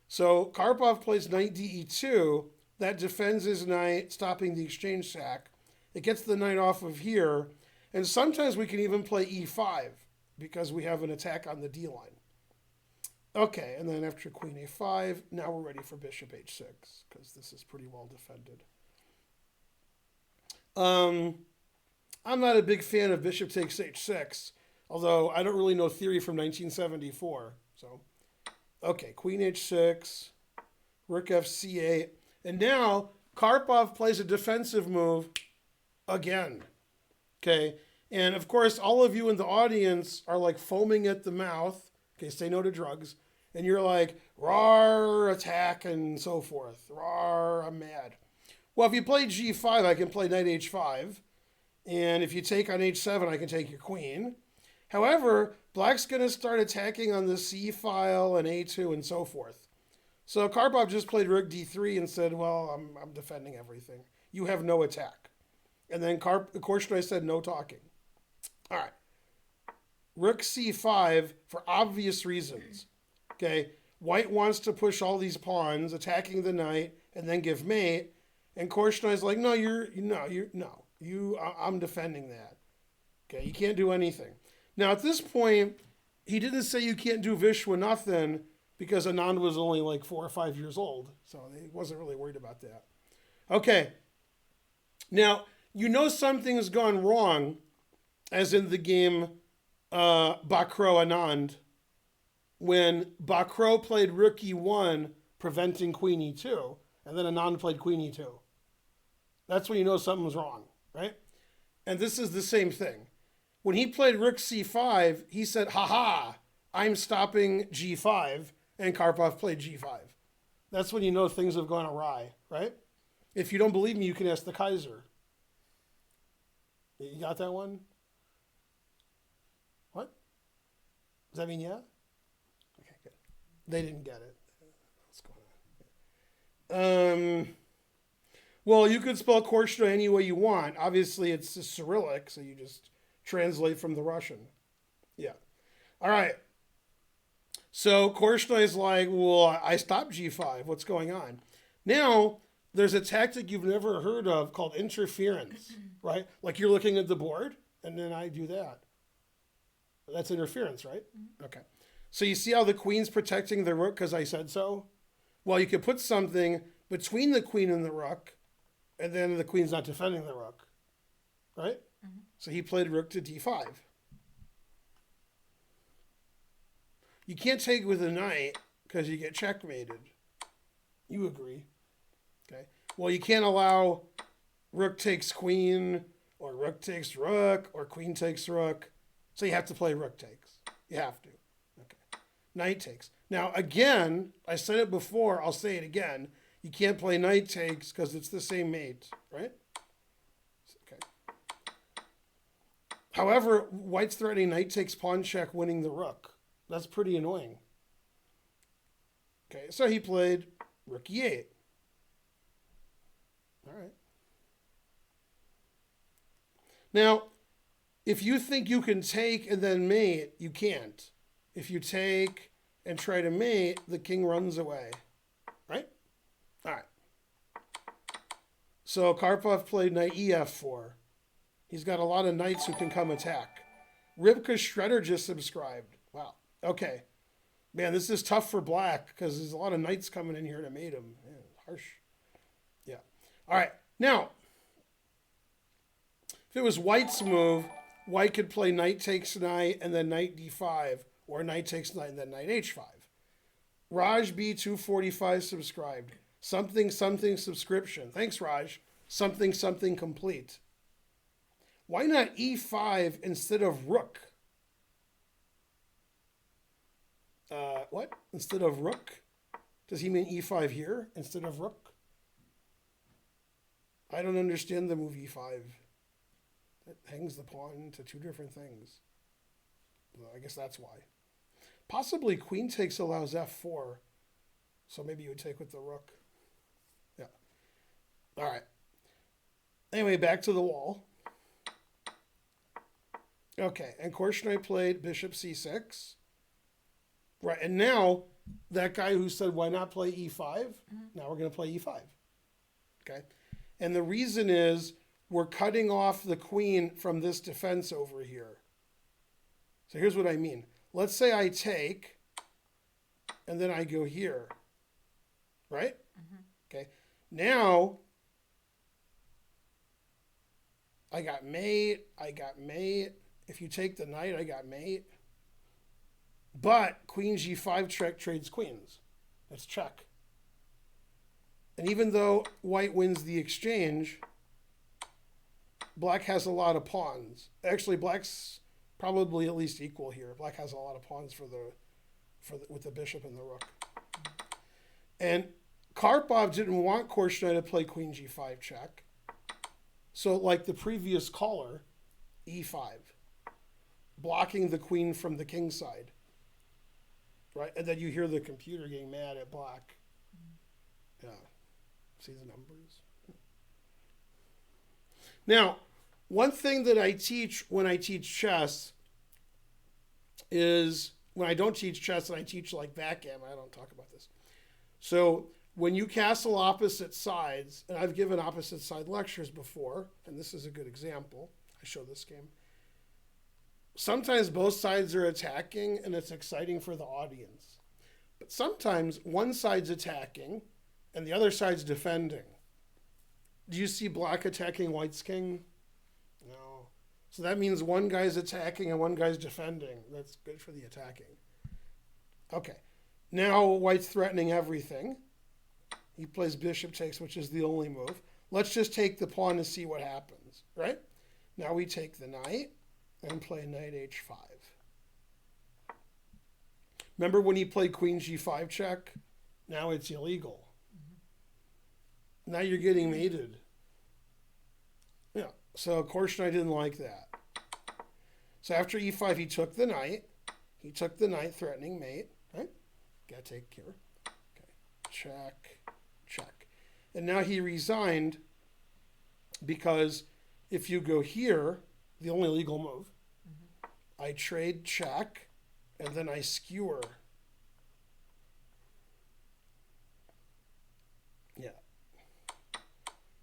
So Karpov plays knight de2. That defends his knight, stopping the exchange sack. It gets the knight off of here. And sometimes we can even play e5 because we have an attack on the d line. Okay, and then after queen a5, now we're ready for bishop h6 because this is pretty well defended. I'm not a big fan of bishop takes h6, although I don't really know theory from 1974. So, okay, queen h6, rook fc8, and now Karpov plays a defensive move again. Okay, and of course, all of you in the audience are like foaming at the mouth. Okay, say no to drugs. And you're like, rawr, attack, and so forth. Rawr, I'm mad. Well, if you play g5, I can play knight h5. And if you take on h7, I can take your queen. However, black's going to start attacking on the c file and a2 and so forth. So Karpov just played rook d3 and said, well, I'm defending everything. You have no attack. And then Korchnoi said, no talking. All right. Rook c5 for obvious reasons. Okay, White wants to push all these pawns, attacking the knight, and then give mate. And Korchnoi's like, no, I'm defending that. Okay, you can't do anything. Now at this point, he didn't say you can't do Vishwa nothing because Anand was only like 4 or 5 years old, so he wasn't really worried about that. Okay, now you know something's gone wrong, as in the game Bakro Anand, when Bakro played rook e1, preventing queen e2, and then Anand played queen e2. That's when you know something's wrong, right? And this is the same thing. When he played rook c5, he said, ha, I'm stopping g5, and Karpov played g5. That's when you know things have gone awry, right? If you don't believe me, you can ask the Kaiser. You got that one? What? Does that mean yeah? Okay, good. They didn't get it. What's going on? Well, you could spell Korchnoi any way you want. Obviously, it's Cyrillic, so you just translate from the Russian. Yeah. All right. So Korchnoi is like, well, I stopped g5. What's going on? Now, there's a tactic you've never heard of called interference, right? Like you're looking at the board, and then I do that. That's interference, right? Okay. So you see how the queen's protecting the rook because I said so? Well, you could put something between the queen and the rook, and then the queen's not defending the rook, right? So he played rook to d5. You can't take with a knight because you get checkmated. You agree. Okay. Well, you can't allow rook takes queen, or rook takes rook, or queen takes rook. So you have to play rook takes. You have to. Okay. Knight takes. Now, again, I said it before, I'll say it again. You can't play knight takes because it's the same mate, right? Okay. However, white's threatening knight takes pawn check, winning the rook. That's pretty annoying. Okay, so he played rook e8. All right. Now, if you think you can take and then mate, you can't. If you take and try to mate, the king runs away. Right? All right. So Karpov played knight ef4. He's got a lot of knights who can come attack. Ribka Shredder just subscribed. Wow. Okay. Man, this is tough for black because there's a lot of knights coming in here to mate him. Man, harsh. Yeah. All right. Now, if it was white's move, white could play knight takes knight and then knight d5, or knight takes knight and then knight h5. Raj B245 subscribed. Something subscription. Thanks, Raj. Something complete. Why not e5 instead of rook? What? Instead of rook? Does he mean e5 here instead of rook? I don't understand the move e5. It hangs the pawn to two different things. Well, I guess that's why. Possibly queen takes allows f4. So maybe you would take with the rook. Yeah. All right. Anyway, back to the wall. Okay, and Korchnoi played bishop c6. Right, and now that guy who said, why not play e5? Now we're going to play e5. Okay, and the reason is we're cutting off the queen from this defense over here. So here's what I mean. Let's say I take, and then I go here. Right? Okay, now I got mate. If you take the knight, I got mate. But queen g5 check trades queens. That's check. And even though white wins the exchange, black has a lot of pawns. Actually, black's probably at least equal here. Black has a lot of pawns with the bishop and the rook. And Karpov didn't want Korchnoi to play queen g5 check. So like the previous caller, e5, blocking the queen from the king side. Right? And then you hear the computer getting mad at black. Yeah. See the numbers? Now, one thing that I teach when I teach chess is, when I don't teach chess and I teach like backgammon, I don't talk about this. So when you castle opposite sides, and I've given opposite side lectures before, and this is a good example. I show this game. Sometimes both sides are attacking and it's exciting for the audience. But sometimes one side's attacking and the other side's defending. Do you see black attacking white's king? No. So that means one guy's attacking and one guy's defending. That's good for the attacking. Okay. Now white's threatening everything. He plays bishop takes, which is the only move. Let's just take the pawn and see what happens, right? Now we take the knight and play knight h5. Remember when he played queen g5 check? Now it's illegal. Now you're getting mated. Yeah, so Korchnoi didn't like that. So after e5, he took the knight. He took the knight, threatening mate. Right? Gotta take care. Okay, check, check. And now he resigned because if you go here, the only legal move, I trade check, and then I skewer. Yeah.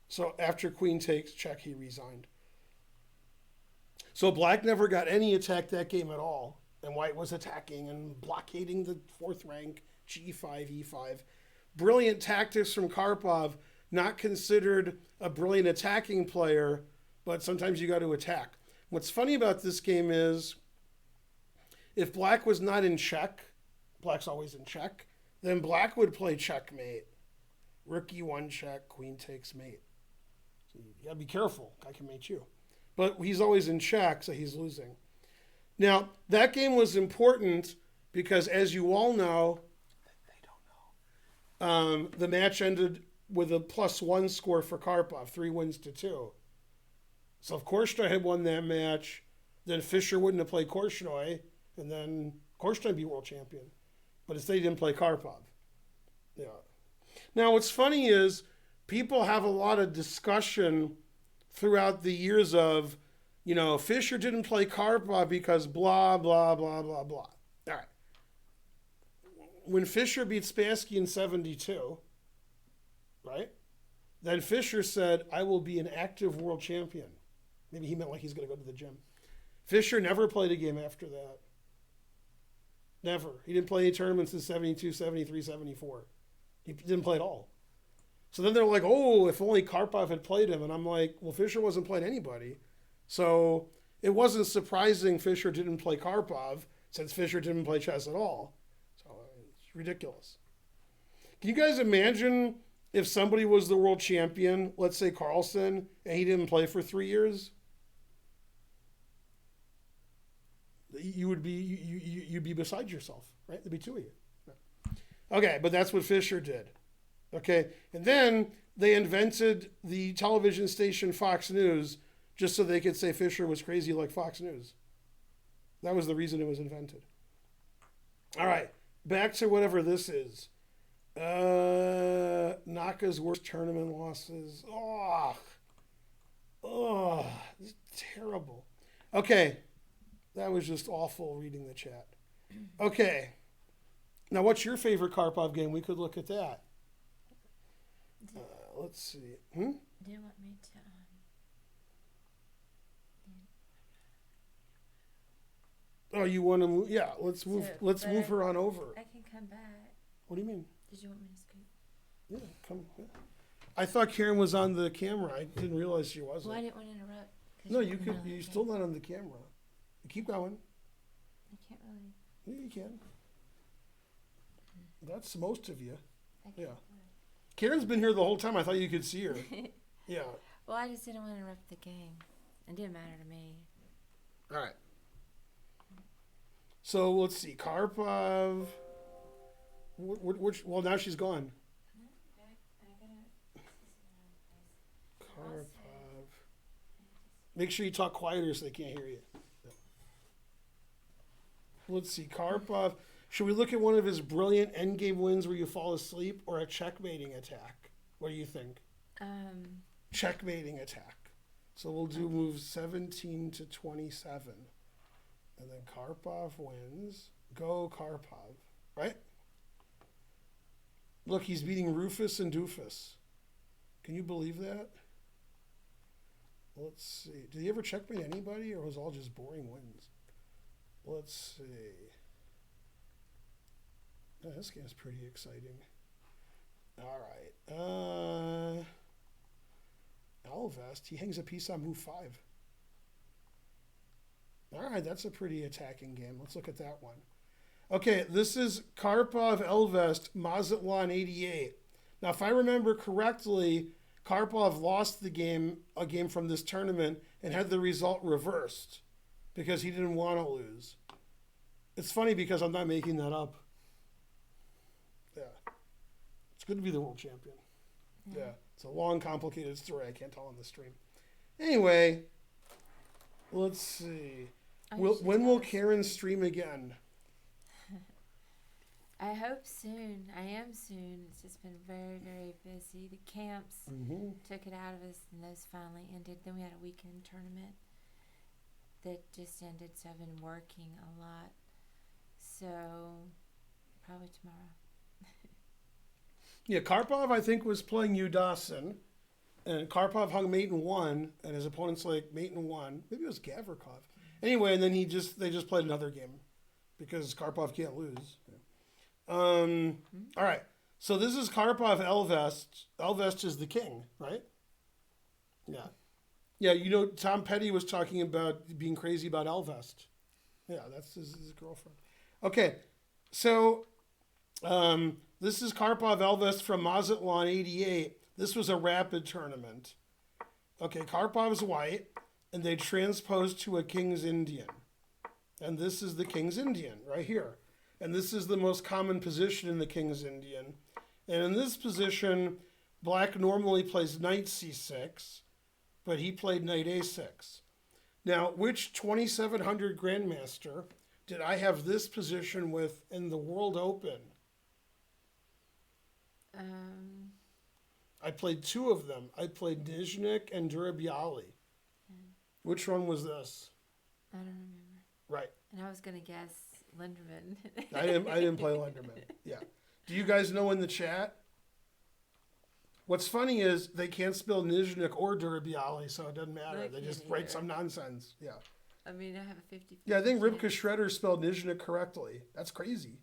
So after queen takes check, he resigned. So black never got any attack that game at all, and white was attacking and blockading the fourth rank, g5, e5. Brilliant tactics from Karpov, not considered a brilliant attacking player, but sometimes you got to attack. What's funny about this game is, if black was not in check, black's always in check, then black would play checkmate. Rook e1 check, queen takes mate. So you gotta be careful, guy can mate you. But he's always in check, so he's losing. Now, that game was important because, as you all know, they don't know, the match ended with a +1 score for Karpov, 3 wins to 2. So if Korchnoi had won that match, then Fischer wouldn't have played Korchnoi, and then Korchnoi would be world champion. But instead he didn't play Karpov. Yeah. Now what's funny is people have a lot of discussion throughout the years of, Fischer didn't play Karpov because blah, blah, blah, blah, blah. All right. When Fischer beat Spassky in 72, right, then Fischer said, I will be an active world champion. Maybe he meant like he's going to go to the gym. Fischer never played a game after that. Never. He didn't play any tournaments in 72, 73, 74. He didn't play at all. So then they're like, oh, if only Karpov had played him. And I'm like, well, Fischer wasn't playing anybody. So it wasn't surprising Fischer didn't play Karpov, since Fischer didn't play chess at all. So it's ridiculous. Can you guys imagine if somebody was the world champion, let's say Carlsen, and he didn't play for 3 years? You'd be beside yourself, right? There'd be 2 of you. Okay, but that's what Fischer did. Okay, and then they invented the television station Fox News just so they could say Fischer was crazy like Fox News. That was the reason it was invented. All right, back to whatever this is. Naka's worst tournament losses. This is terrible. Okay, that was just awful reading the chat. Okay, now what's your favorite Karpov game? We could look at that. Let's see. Do you want me to? Oh, you want to move? Yeah, let's move. Let's move her on over. I can come back. What do you mean? Did you want me to scoot? Yeah, come. Yeah. I thought Karen was on the camera. I didn't realize she wasn't. Well, I didn't want to interrupt. No, you could. You're still not on the camera. Keep going. I can't really. Yeah, you can. That's most of you. Yeah. Karen's been here the whole time. I thought you could see her. Yeah. Well, I just didn't want to interrupt the game. It didn't matter to me. All right. So let's see. Karpov. Well, now she's gone. Karpov. Make sure you talk quieter so they can't hear you. Let's see. Karpov. Should we look at one of his brilliant endgame wins where you fall asleep, or a checkmating attack? What do you think? Checkmating attack. So we'll do moves 17 to 27. And then Karpov wins. Go Karpov. Right? Look, he's beating Rufus and Doofus. Can you believe that? Let's see. Did he ever checkmate anybody, or was it all just boring wins? Let's see. Oh, this game's pretty exciting. All right. Alvest, he hangs a piece on move 5. All right, that's a pretty attacking game. Let's look at that one. Okay, this is Karpov Elvest Mazatlan 88. Now, if I remember correctly, Karpov lost a game from this tournament and had the result reversed because he didn't want to lose. It's funny because I'm not making that up. Yeah. It's good to be the world champion. Yeah. It's a long, complicated story. I can't tell on the stream. Anyway, let's see. When will Karen stream again? I hope soon. I am soon. It's just been very, very busy. The camps took it out of us, and those finally ended. Then we had a weekend tournament that just ended, so I've been working a lot. So, probably tomorrow. Yeah, Karpov, I think, was playing Yu Dawson, and Karpov hung mate in one, and his opponent's like mate in one. Maybe it was Gavrikov. Anyway, and then they just played another game because Karpov can't lose. All right. So this is Karpov Elvest. Elvest is the king, right? Yeah. Yeah, you know, Tom Petty was talking about being crazy about Elvest. Yeah, that's his girlfriend. Okay, so this is Karpov Elvest from Mazatlan 88. This was a rapid tournament. Okay, Karpov's white, and they transposed to a King's Indian. And this is the King's Indian right here. And this is the most common position in the King's Indian. And in this position, black normally plays knight c6, but he played knight a6. Now, which 2700 Grandmaster did I have this position with in the World Open? I played two of them. I played Nizhnik and Durabiali. Which one was this? I don't remember. Right. And I was going to guess Linderman. I didn't play Linderman. Yeah. Do you guys know in the chat? What's funny is they can't spell Nizhnik or Durabiali, so it doesn't matter. They just write some nonsense. Yeah. I mean, I have a 50. Yeah, I think Rivka Shredder spelled Nizhnik correctly. That's crazy.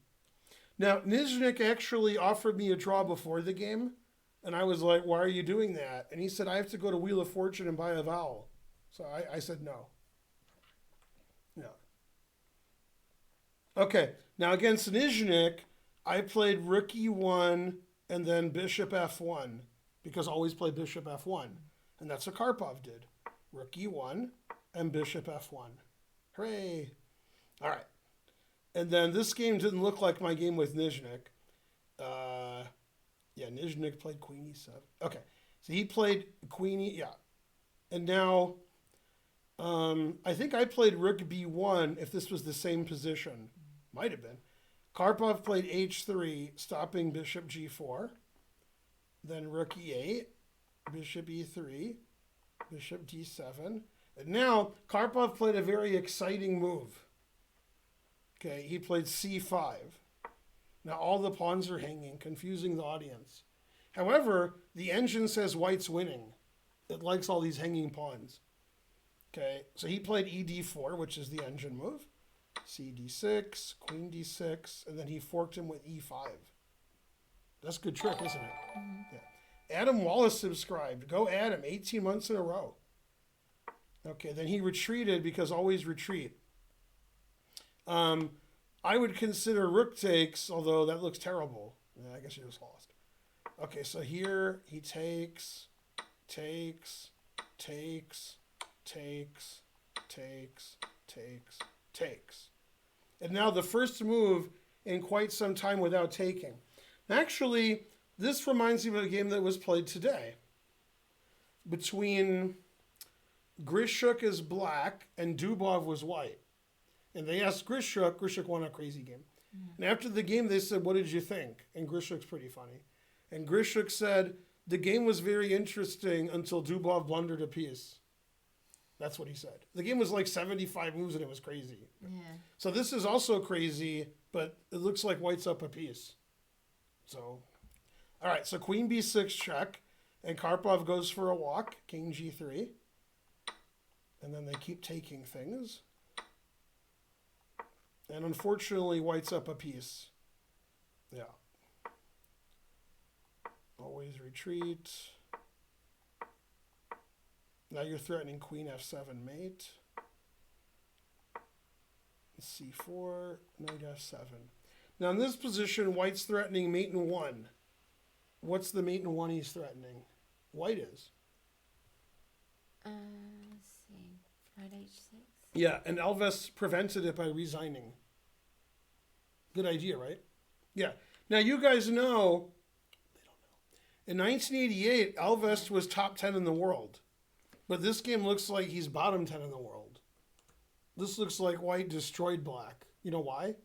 Now, Nizhnik actually offered me a draw before the game, and I was like, why are you doing that? And he said, I have to go to Wheel of Fortune and buy a vowel. So I said no. Yeah. Okay, now against Nizhnik, I played rook e1 and then bishop f1, because I always play bishop f1. And that's what Karpov did. Rook e1 and bishop f1. Hooray! All right. And then this game didn't look like my game with Nizhnik. Yeah, Nizhnik played queen e7. Okay, so he played queen e, yeah. And now, I think I played rook b1 if this was the same position. Might have been. Karpov played h3, stopping bishop g4. Then rook e8, bishop e3, bishop d7. And now, Karpov played a very exciting move. Okay, he played c5. Now all the pawns are hanging, confusing the audience. However, the engine says white's winning. It likes all these hanging pawns. Okay, so he played ed4, which is the engine move. cd6, queen d6, and then he forked him with e5. That's a good trick, isn't it? Mm-hmm. Yeah. Adam Wallace subscribed. Go Adam, 18 months in a row. Okay, then he retreated because always retreat. I would consider rook takes, although that looks terrible. Yeah, I guess you just lost. Okay, so here he takes, takes, takes, takes, takes, takes, takes. And now the first move in quite some time without taking. Actually, this reminds me of a game that was played today between Grishuk is black and Dubov was white. And they asked Grishuk. Grishuk won a crazy game. And after the game, they said, what did you think? And Grishuk's pretty funny. And Grishuk said, the game was very interesting until Dubov blundered a piece. That's what he said. The game was like 75 moves and it was crazy. Yeah. So this is also crazy, but it looks like white's up a piece. So, all right, so queen b6 check. And Karpov goes for a walk, king g3. And then they keep taking things. And unfortunately, white's up a piece. Yeah. Always retreat. Now you're threatening queen f7 mate. c4, knight f7. Now in this position, white's threatening mate in 1. What's the mate in 1 he's threatening? White is. Let's see. Knight h6. Yeah, and Elvest prevented it by resigning. Good idea, right? Yeah. Now you guys know, they don't know. In 1988, Elvest was top 10 in the world. But this game looks like he's bottom 10 in the world. This looks like white destroyed black. You know why?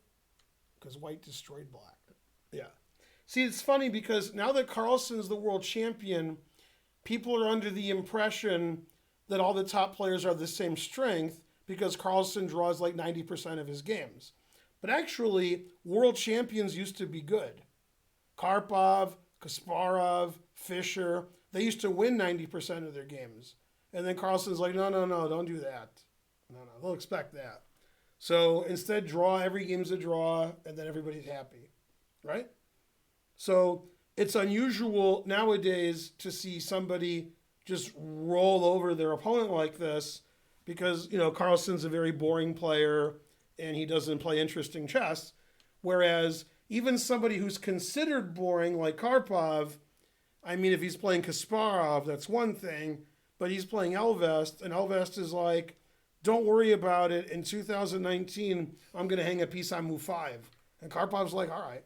Because white destroyed black. Yeah. See, it's funny because now that Carlsen's the world champion, people are under the impression that all the top players are the same strength because Carlsen draws like 90% of his games. But actually, world champions used to be good. Karpov, Kasparov, Fischer, they used to win 90% of their games. And then Carlsen's like, no, don't do that. No, they'll expect that. So instead, draw, every game's a draw, and then everybody's happy, right? So it's unusual nowadays to see somebody just roll over their opponent like this because, Carlsen's a very boring player and he doesn't play interesting chess. Whereas even somebody who's considered boring like Karpov, I mean, if he's playing Kasparov, that's one thing, but he's playing Elvest, and Elvest is like, don't worry about it. In 2019, I'm going to hang a piece on move 5. And Karpov's like, all right.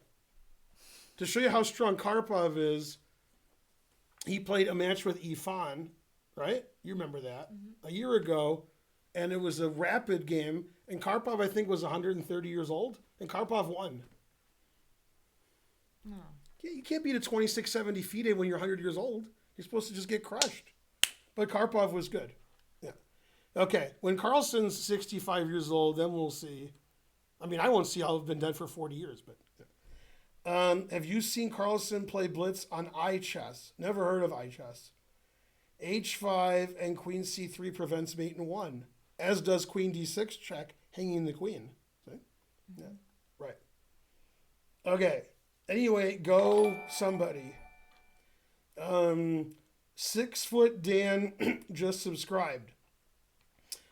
To show you how strong Karpov is, he played a match with Ifan, right? You remember that, a year ago, and it was a rapid game, and Karpov, I think, was 130 years old, and Karpov won. No. Yeah, you can't beat a 2670 FIDE when you're 100 years old. You're supposed to just get crushed. But Karpov was good. Yeah. Okay, when Carlsen's 65 years old, then we'll see. I mean, I won't see. I'll have been dead for 40 years, but... Yeah. Have you seen Carlsen play blitz on iChess? Never heard of iChess. H5 and queen c3 prevents mate in 1, as does queen d6 check, hanging the queen. See? Yeah, right. Okay. Anyway, go somebody. 6 Foot Dan just subscribed.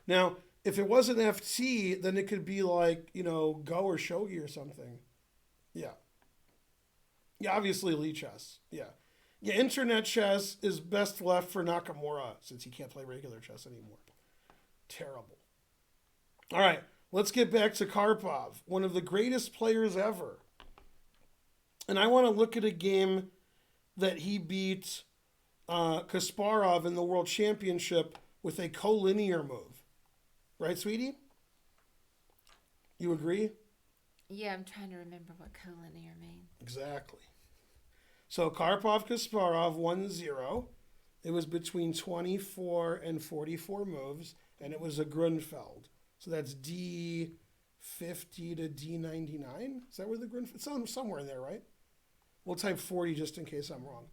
Now, if it wasn't FT, then it could be like, Go or Shogi or something. Yeah. Yeah, obviously Lee chess. Yeah. Yeah, internet chess is best left for Nakamura since he can't play regular chess anymore. Terrible. All right, let's get back to Karpov, one of the greatest players ever. And I want to look at a game that he beat Kasparov in the World Championship with a collinear move. Right, sweetie? You agree? Yeah, I'm trying to remember what collinear means. Exactly. So Karpov-Kasparov 1-0. It was between 24 and 44 moves, and it was a Grunfeld. So that's D50 to D99. Is that where the Grunfeld? It's somewhere in there, right? We'll type 40 just in case I'm wrong.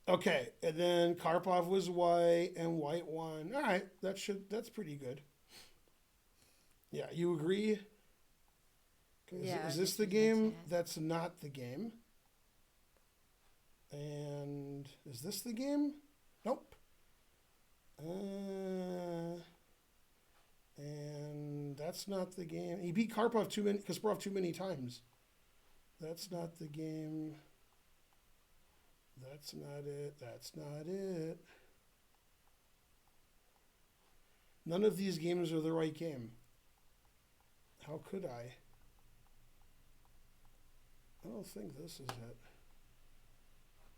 Okay, and then Karpov was white, and white won. All right, that's pretty good. Yeah, you agree? Is this the game? That's not the game. And is this the game? Nope. And that's not the game. He beat Kasparov too many times. That's not the game. That's not it. That's not it. None of these games are the right game. How could I? I don't think this is it.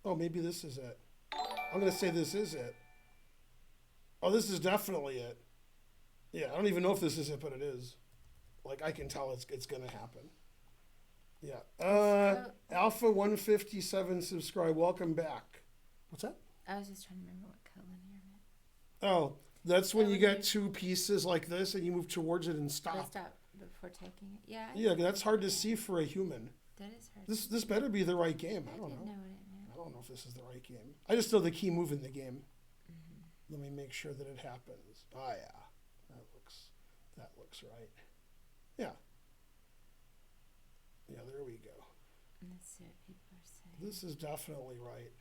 Oh, maybe this is it. I'm going to say this is it. Oh, this is definitely it. Yeah, I don't even know if this is it, but it is. Like, I can tell it's going to happen. Yeah. Alpha 157 subscribe. Welcome back. What's that? I was just trying to remember what collinear meant. Oh, that's when you get two pieces like this and you move towards it and stop. Stop before taking it. Yeah. Yeah, that's hard to see for a human. That is hard. This better be the right game. I don't know. What it meant. I don't know if this is the right game. I just know the key move in the game. Let me make sure that it happens. Oh yeah, that looks right. Yeah. Yeah, there we go. Let's see what people are saying. This is definitely right.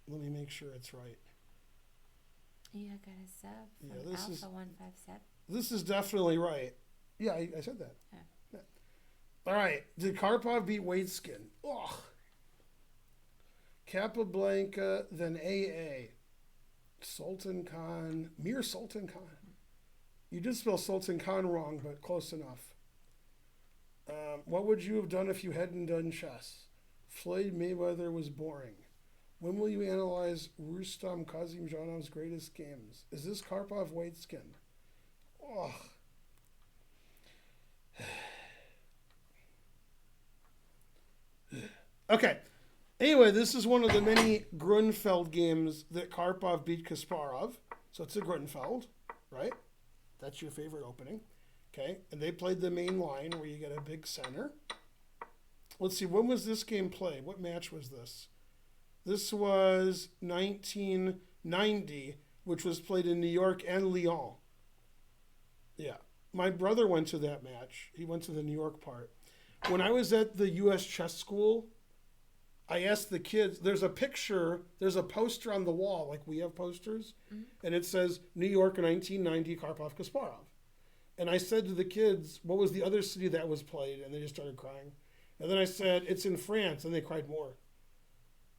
Let me make sure it's right. Yeah, I got a sub from this Alpha is 157. This is definitely right. Yeah, I said that. Oh. Yeah. All right. Did Karpov beat Waitskin? Ugh. Capablanca, then AA. Sultan Khan. Mir Sultan Khan. You did spell Sultan Khan wrong, but close enough. What would you have done if you hadn't done chess? Floyd Mayweather was boring. When will you analyze Rustam Kazimjanov's greatest games? Is this Karpov Waitskin? Ugh. Okay. Anyway, this is one of the many Grunfeld games that Karpov beat Kasparov. So it's a Grunfeld, right? That's your favorite opening. Okay. And they played the main line where you get a big center. Let's see, when was this game played? What match was this? This was 1990, which was played in New York and Lyon. Yeah. My brother went to that match. He went to the New York part. When I was at the U.S. Chess School, I asked the kids, there's a poster on the wall, like we have posters, and it says New York 1990, Karpov, Kasparov. And I said to the kids, what was the other city that was played? And they just started crying. And then I said, it's in France, and they cried more.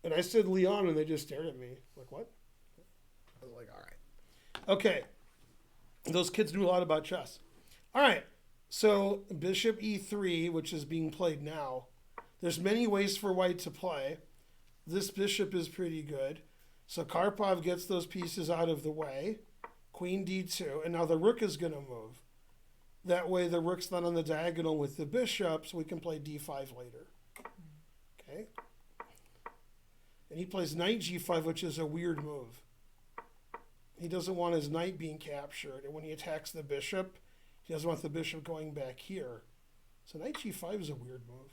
And I said Lyon, and they just stared at me. Like, what? I was like, all right. Okay. Those kids knew a lot about chess. All right. So bishop e3, which is being played now. There's many ways for white to play. This bishop is pretty good. So Karpov gets those pieces out of the way. Queen d2. And now the rook is going to move. That way the rook's not on the diagonal with the bishop, so we can play d5 later. Okay. And he plays knight g5, which is a weird move. He doesn't want his knight being captured. And when he attacks the bishop, he doesn't want the bishop going back here. So knight g5 is a weird move.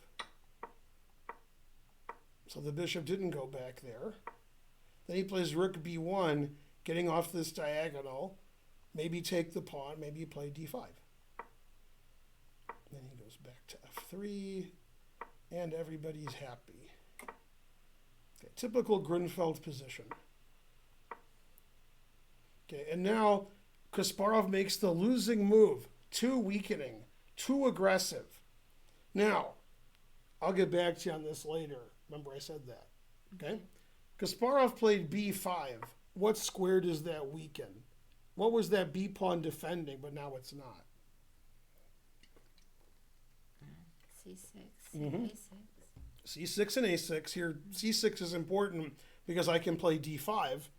So the bishop didn't go back there. Then he plays rook b1, getting off this diagonal. Maybe take the pawn, maybe play d5. Then he goes back to f3, and everybody's happy. Okay, typical Grunfeld position. Okay, and now Kasparov makes the losing move. Too weakening, too aggressive. Now, I'll get back to you on this later. Remember I said that. Okay? Kasparov played b5. What square does that weaken? What was that b pawn defending, but now it's not? C6 and A6. C6 and A6. Here, C6 is important because I can play D5,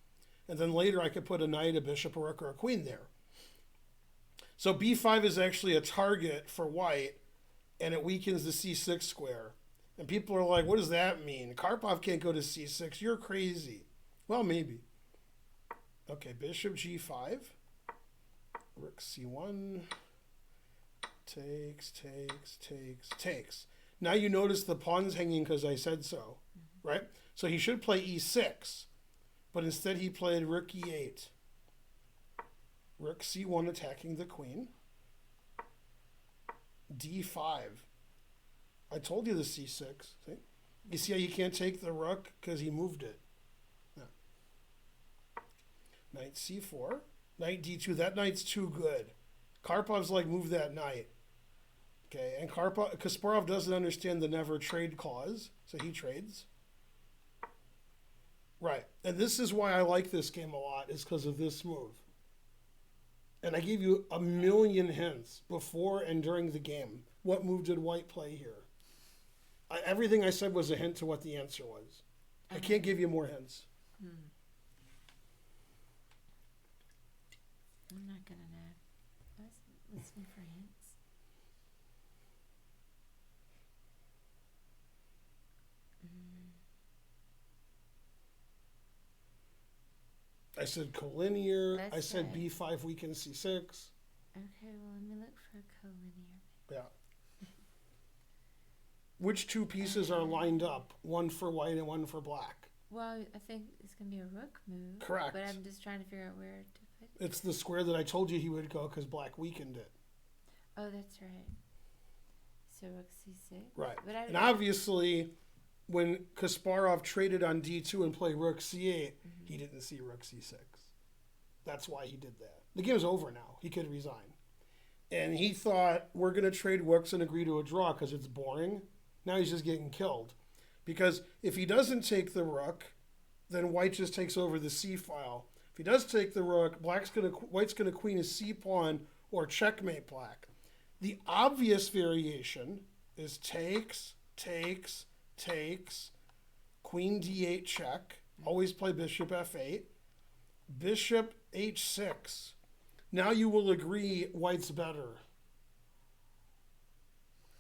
and then later I could put a knight, a bishop, a rook, or a queen there. So B5 is actually a target for white, and it weakens the C6 square. And people are like, what does that mean? Karpov can't go to C6. You're crazy. Well, maybe. Okay, bishop G5. Rook C1. Takes. Now you notice the pawn's hanging because I said so, right? So he should play E6, but instead he played rook E8. Rook C1 attacking the queen. D5. I told you the C6. See? You see how you can't take the rook because he moved it. Yeah. Knight C4. Knight D2. That knight's too good. Karpov's like, move that knight. Okay, and Kasparov doesn't understand the never trade clause, so he trades. Right, and this is why I like this game a lot, is because of this move. And I gave you a million hints before and during the game. What move did white play here? Everything I said was a hint to what the answer was. I can't give you more hints. I'm not going to know. I was listening for hints. I said collinear. Let's I said say. B5 weakens C6. Okay, well, let me look for collinear. Yeah. Which two pieces are lined up? One for white and one for black. Well, I think it's going to be a rook move. Correct. But I'm just trying to figure out where to put it. It's the square that I told you he would go because black weakened it. Oh, that's right. So rook c6. Right. But And obviously, when Kasparov traded on D2 and played rook C8, he didn't see rook C6. That's why he did that. The game's over now. He could resign. And he thought, we're going to trade rooks and agree to a draw because it's boring. Now he's just getting killed. Because if he doesn't take the rook, then white just takes over the C file. If he does take the rook, white's going to queen his C pawn or checkmate black. The obvious variation is takes, queen D8 check. Always play bishop F8. Bishop H6. Now you will agree white's better.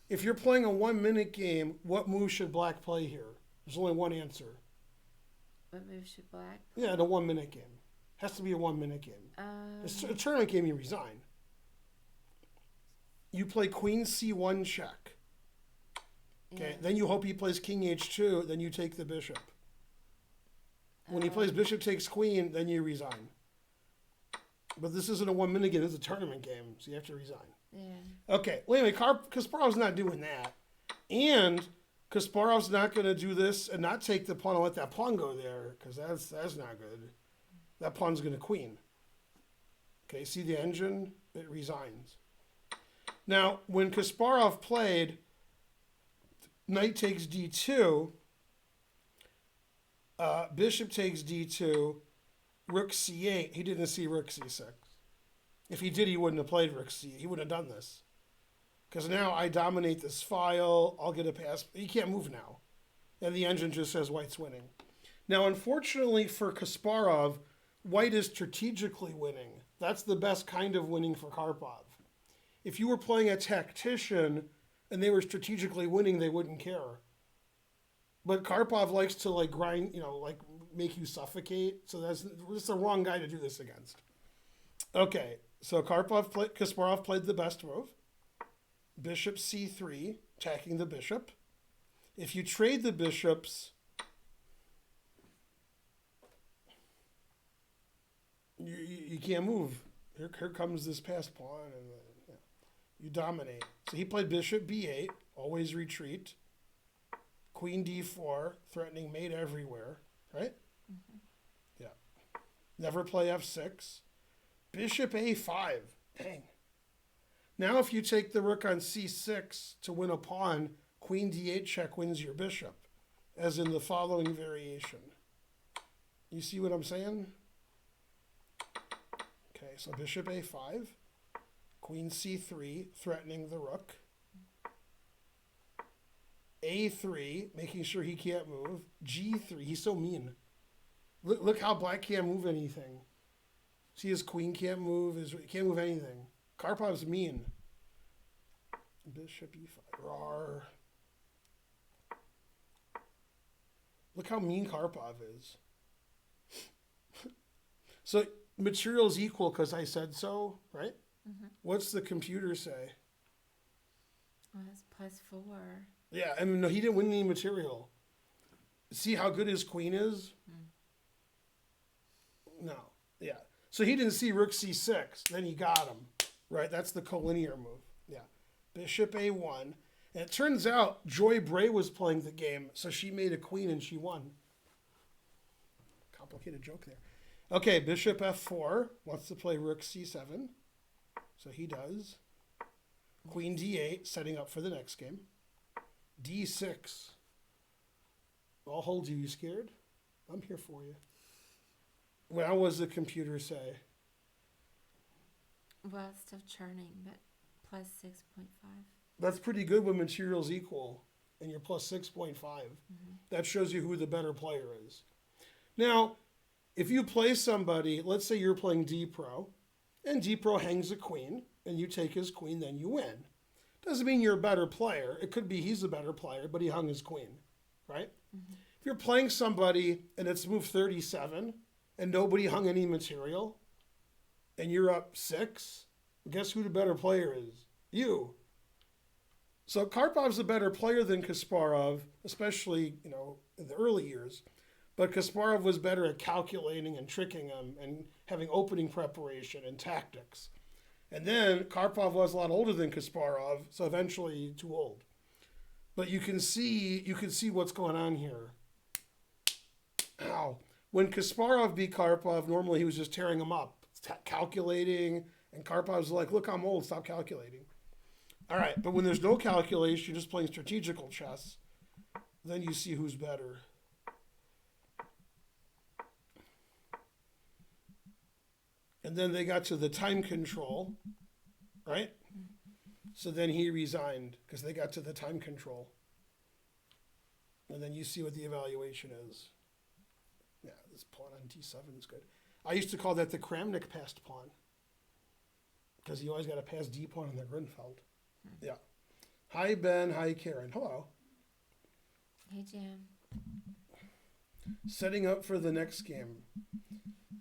If you're playing a 1 minute game, what move should black play here? There's only one answer. What move should black? Yeah, in a 1 minute game. Has to be a 1 minute game. It's a tournament game, you resign. You play queen c1 check. Okay, Yeah. then you hope he plays king h2, then you take the bishop. When he plays bishop takes queen, then you resign. But this isn't a 1 minute game, this is a tournament game, so you have to resign. Yeah. Okay, well anyway, Kasparov's not doing that. And Kasparov's not going to do this and not take the pawn and let that pawn go there, because that's not good. That pawn's going to queen. Okay, see the engine? It resigns. Now, when Kasparov played knight takes d2, bishop takes d2, rook c8, he didn't see rook c6. If he did, he wouldn't have played rook c8. He wouldn't have done this. Because now I dominate this file, I'll get a pass. He can't move now. And the engine just says white's winning. Now, unfortunately for Kasparov, white is strategically winning. That's the best kind of winning for Karpov. If you were playing a tactician and they were strategically winning, they wouldn't care. But Karpov likes to like grind, like make you suffocate. So that's the wrong guy to do this against. Okay, so Kasparov played the best move. Bishop c3, attacking the bishop. If you trade the bishops, you can't move. Here comes this passed pawn, and you dominate. So he played bishop b8, always retreat. Queen d4, threatening mate everywhere, right? Mm-hmm. Yeah. Never play f6. Bishop a5, dang. Now if you take the rook on c6 to win a pawn, queen d8 check wins your bishop, as in the following variation. You see what I'm saying? Okay, so bishop a5, queen c3, threatening the rook. a3, making sure he can't move. g3, he's so mean. Look how black can't move anything. See, his queen can't move, he can't move anything. Karpov's mean. Bishop e5. Rawr. Look how mean Karpov is. So material's equal because I said so, right? Mm-hmm. What's the computer say? Well, that's +4. Yeah, I mean, no, he didn't win any material. See how good his queen is? No, yeah. So he didn't see rook c6, then he got him, right? That's the collinear move, yeah. Bishop a1, and it turns out Joy Bray was playing the game, so she made a queen and she won. Complicated joke there. Okay, bishop f4, wants to play rook c7, so he does. Queen d8, setting up for the next game. d6. I'll hold you. You scared? I'm here for you. Well, what does the computer say? Well, it's still churning, but +6.5. That's pretty good when material's equal and you're +6.5. Mm-hmm. That shows you who the better player is. Now, if you play somebody, let's say you're playing D-Pro, and D-Pro hangs a queen, and you take his queen, then you win. Doesn't mean you're a better player. It could be he's a better player, but he hung his queen, right? Mm-hmm. If you're playing somebody and it's move 37 and nobody hung any material and you're up 6, guess who the better player is? You. So Karpov's a better player than Kasparov, especially, in the early years. But Kasparov was better at calculating and tricking him and having opening preparation and tactics. And then Karpov was a lot older than Kasparov, so eventually too old. But you can see what's going on here. Ow. When Kasparov beat Karpov, normally he was just tearing him up, calculating, and Karpov's like, look, I'm old, stop calculating. All right, but when there's no calculation, you're just playing strategical chess, then you see who's better. And then they got to the time control, right? So then he resigned because they got to the time control. And then you see what the evaluation is. Yeah, this pawn on d7 is good. I used to call that the Kramnik passed pawn because you always got to pass d pawn in the Grunfeld. Yeah. Hi, Ben. Hi, Karen. Hello. Hey, Jim. Setting up for the next game.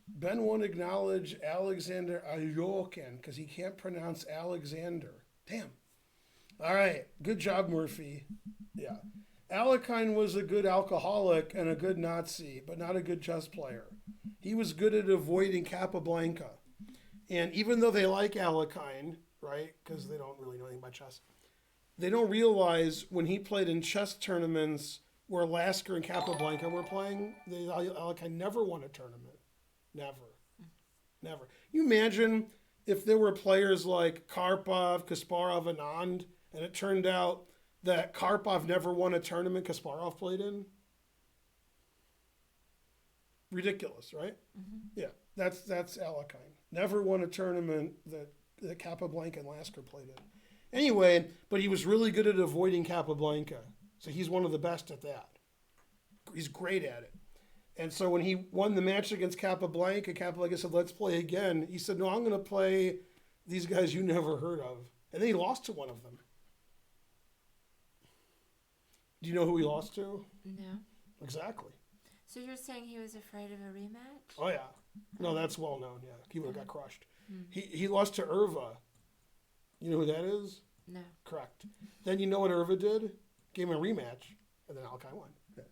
Ben won't acknowledge Alexander Ayokin because he can't pronounce Alexander. Damn. All right. Good job, Murphy. Yeah. Alekhine was a good alcoholic and a good Nazi, but not a good chess player. He was good at avoiding Capablanca. And even though they like Alekhine, right, because they don't really know anything about chess, they don't realize when he played in chess tournaments where Lasker and Capablanca were playing, Alekhine never won a tournament. Never. You imagine if there were players like Karpov, Kasparov, Anand, and it turned out that Karpov never won a tournament Kasparov played in? Ridiculous, right? Mm-hmm. Yeah, that's Alekhine. Never won a tournament that Capablanca and Lasker played in. Anyway, but he was really good at avoiding Capablanca. So he's one of the best at that. He's great at it. And so when he won the match against Capablanca said, let's play again. He said, no, I'm going to play these guys you never heard of. And then he lost to one of them. Do you know who he lost to? No. Exactly. So you're saying he was afraid of a rematch? Oh, yeah. No, that's well known, yeah. He would have got crushed. He lost to Irva. You know who that is? No. Correct. Then you know what Irva did? Gave him a rematch, and then Alekhine won. Yeah.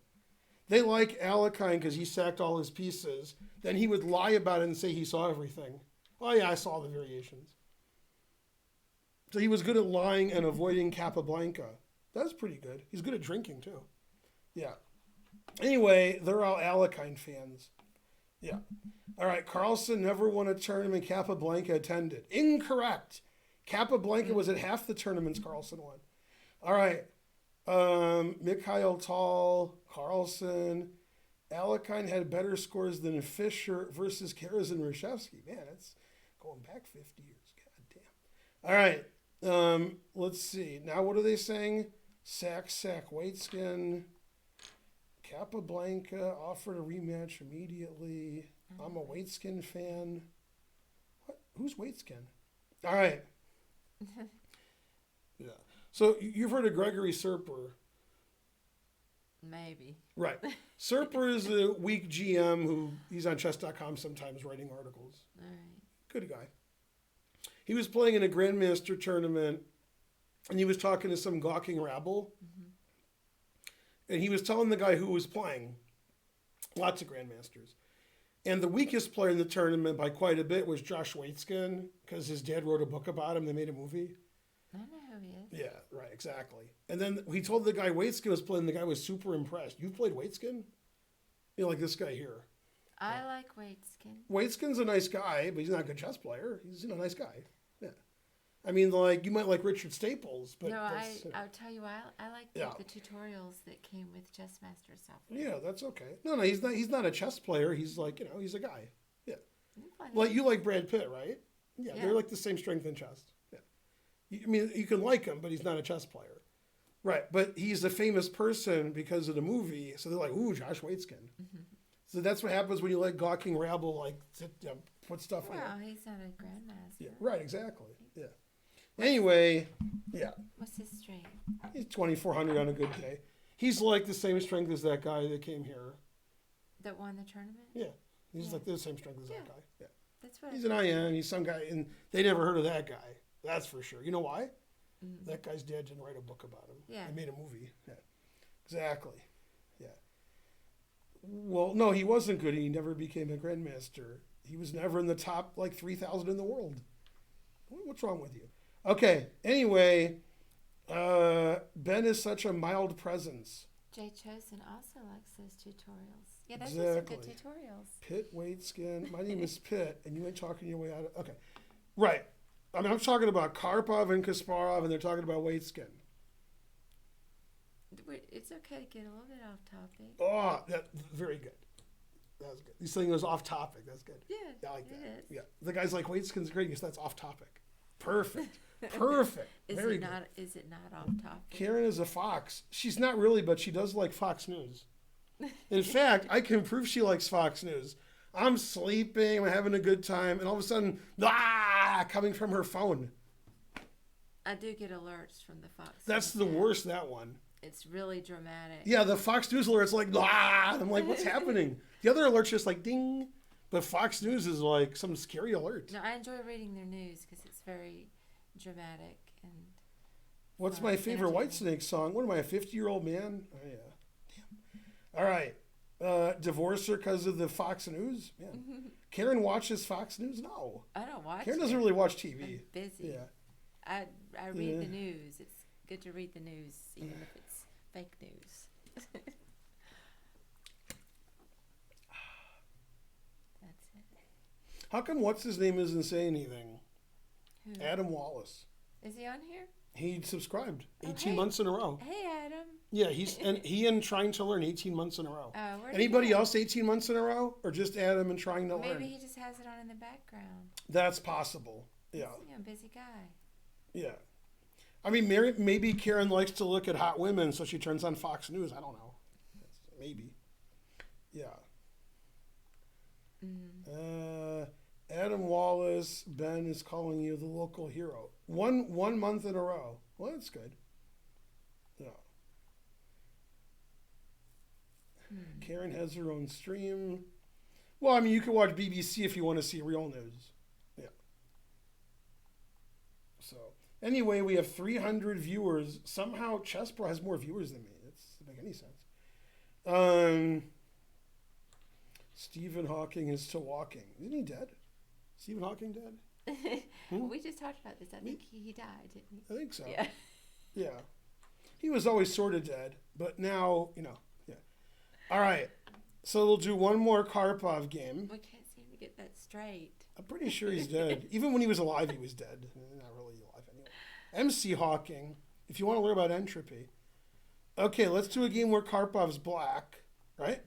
They like Alekhine because he sacked all his pieces. Then he would lie about it and say he saw everything. Oh, yeah, I saw the variations. So he was good at lying and avoiding Capablanca. That's pretty good. He's good at drinking, too. Yeah. Anyway, they're all Alekhine fans. Yeah. All right, Carlsen never won a tournament Capablanca attended. Incorrect. Capablanca was at half the tournaments Carlsen won. All right. Mikhail Tal, Carlsen. Alekhine had better scores than Fischer versus Karas and Reshevsky. Man, that's going back 50 years. God damn. All right. Let's see. Now what are they saying? Sack, Waitskin. Capablanca offered a rematch immediately. I'm a Waitskin fan. What? Who's Waitskin? All right. Yeah. So you've heard of Gregory Serper. Maybe. Right. Serper is a weak GM who he's on chess.com sometimes writing articles. All right. Good guy. He was playing in a Grandmaster tournament and he was talking to some gawking rabble. Mm-hmm. And he was telling the guy who was playing, lots of Grandmasters. And the weakest player in the tournament by quite a bit was Josh Waitzkin, because his dad wrote a book about him. They made a movie. I know who he is. Yeah, right, exactly. And then he told the guy Waitzkin was playing. The guy was super impressed. You've played Waitzkin? You know, like this guy here. I like Waitzkin. Waitzkin's a nice guy, but he's not a good chess player. He's a nice guy. Yeah. I mean, like, you might like Richard Staples, but... No, I'll tell you, I like the tutorials that came with Chessmaster software. Yeah, that's okay. No, he's not a chess player. He's like, he's a guy. Yeah. Like, you like Brad Pitt, right? Yeah, they're like the same strength in chess. Yeah. I mean, you can like him, but he's not a chess player. Right, but he's a famous person because of the movie, so they're like, ooh, Josh Waitzkin. Mm-hmm. So that's what happens when you let gawking rabble, like, put stuff on. Well, he's not a grandmaster. Yeah, right, exactly. Yeah. Anyway, yeah. What's his strength? He's 2,400 on a good day. He's like the same strength as that guy that came here. That won the tournament? Yeah. He's like the same strength as that guy. Yeah. That's what he's an IN. He's some guy, and they never heard of that guy. That's for sure. You know why? Mm-hmm. That guy's dad didn't write a book about him. Yeah. They made a movie. Yeah. Exactly. Yeah. Well, no, he wasn't good. He never became a grandmaster. He was never in the top, 3,000 in the world. What's wrong with you? Okay, anyway, Ben is such a mild presence. Jay Chosen also likes those tutorials. Yeah, those are some good tutorials. Pitt, Waitzkin. My name is Pitt, and you ain't talking your way out of... Okay, right. I mean, I'm talking about Karpov and Kasparov, and they're talking about Waitzkin. It's okay to get a little bit off topic. Oh, very good. That was good. He's saying it was off topic. That's good. Yeah, I like that. It is. Yeah, the guy's like, Waitzkin's great. He goes, that's off topic. Perfect. Perfect. Very good. Is it not off topic? Karen is a fox. She's not really, but she does like Fox News. In fact, I can prove she likes Fox News. I'm sleeping, I'm having a good time, and all of a sudden, coming from her phone. I do get alerts from the Fox. That's the worst, that one. It's really dramatic. Yeah, the Fox News alert's like, ah! I'm like, what's happening? The other alert's just like, ding. But Fox News is like some scary alert. No, I enjoy reading their news because it's very dramatic and. What's my favorite Whitesnake song? What am I, a 50-year-old man? Oh, yeah. Damn. All right. Divorce her because of the Fox News? Man. Karen watches Fox News? No. I don't watch Karen doesn't really watch TV. I'm busy. Yeah. I read the news. It's good to read the news, even if it's fake news. That's it. How come what's his name isn't saying anything? Who? Adam Wallace. Is he on here? He subscribed 18 hey. months in a row. Hey, Adam. Yeah, he and Trying to Learn 18 months in a row. Where'd Anybody he go? else 18 months in a row, or just Adam and Trying to Learn? Maybe he just has it on in the background. That's possible. Yeah. He's a busy guy. Yeah. I mean, maybe Karen likes to look at hot women, so she turns on Fox News. I don't know. Maybe. Yeah. Adam Wallace, Ben is calling you the local hero. One month in a row. Well, that's good. Yeah. Karen has her own stream. Well, I mean, you can watch BBC if you want to see real news. Yeah. So, anyway, we have 300 viewers. Somehow, Chesbro has more viewers than me. That doesn't make any sense. Stephen Hawking is still walking. Isn't he dead? Stephen Hawking dead? We just talked about this. I think he died, didn't he? I think so. Yeah. Yeah. He was always sort of dead, but now, yeah. All right. So we'll do one more Karpov game. We can't seem to get that straight. I'm pretty sure he's dead. Even when he was alive, he was dead. Not really alive anyway. MC Hawking, if you want to learn about entropy. Okay, let's do a game where Karpov's black, right?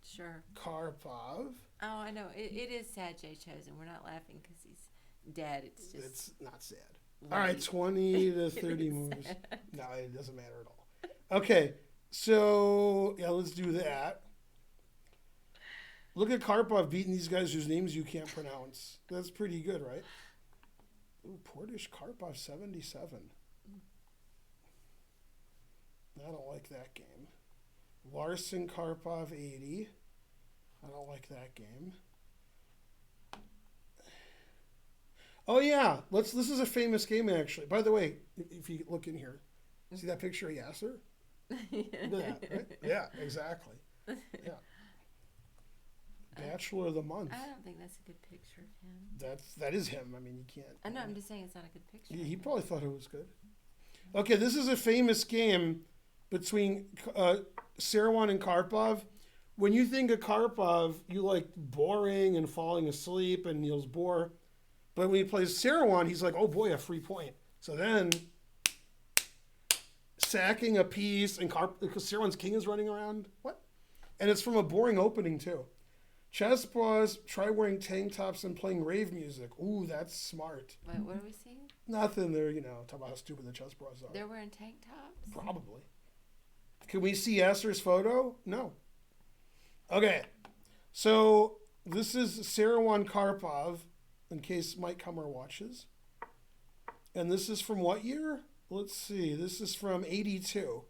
Sure. Karpov. Oh, I know. It is sad Jay Chosen. We're not laughing because he's dead. It's just. It's not sad. All right, 20 to 30 moves. Sad. No, it doesn't matter at all. Okay, so, yeah, let's do that. Look at Karpov beating these guys whose names you can't pronounce. That's pretty good, right? Ooh, Portish Karpov 77. I don't like that game. Larson Karpov 80. I don't like that game. Oh yeah, this is a famous game actually. By the way, if you look in here, see that picture of Yasser? Look at that, right? Yeah, exactly. Yeah. Bachelor of the Month. I don't think that's a good picture of him. That is him. I mean, you can't. I know. I'm just saying it's not a good picture. He probably thought it was good. Okay, this is a famous game between Seirawan and Karpov. When you think of Karpov, you like boring and falling asleep and Niels Bohr. But when he plays Seirawan, he's like, oh boy, a free point. So then, sacking a piece, and because Seirawan's king is running around. What? And it's from a boring opening, too. Chess pause, try wearing tank tops and playing rave music. Ooh, that's smart. Wait, what are we seeing? Nothing there, talk about how stupid the chess pros are. They're wearing tank tops? Probably. Can we see Esther's photo? No. Okay. So, this is Seirawan Karpov, in case Mike Kummer watches. And this is from what year? Let's see. This is from 82.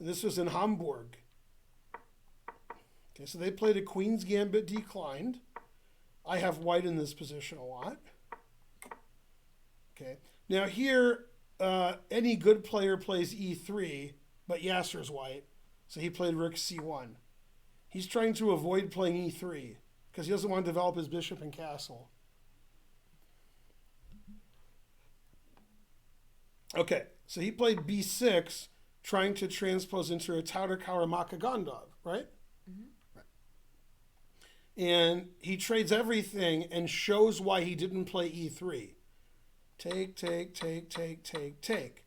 And this was in Hamburg. Okay, so they played a Queen's Gambit declined. I have white in this position a lot. Okay. Now here, any good player plays E3, but Yasser's white. So he played Rook C1. He's trying to avoid playing E3 because he doesn't want to develop his bishop and castle. Okay, so he played B6, trying to transpose into a Tautokawa Makagondov, right? Mm-hmm. Right. And he trades everything and shows why he didn't play E3. Take, take, take, take, take, take.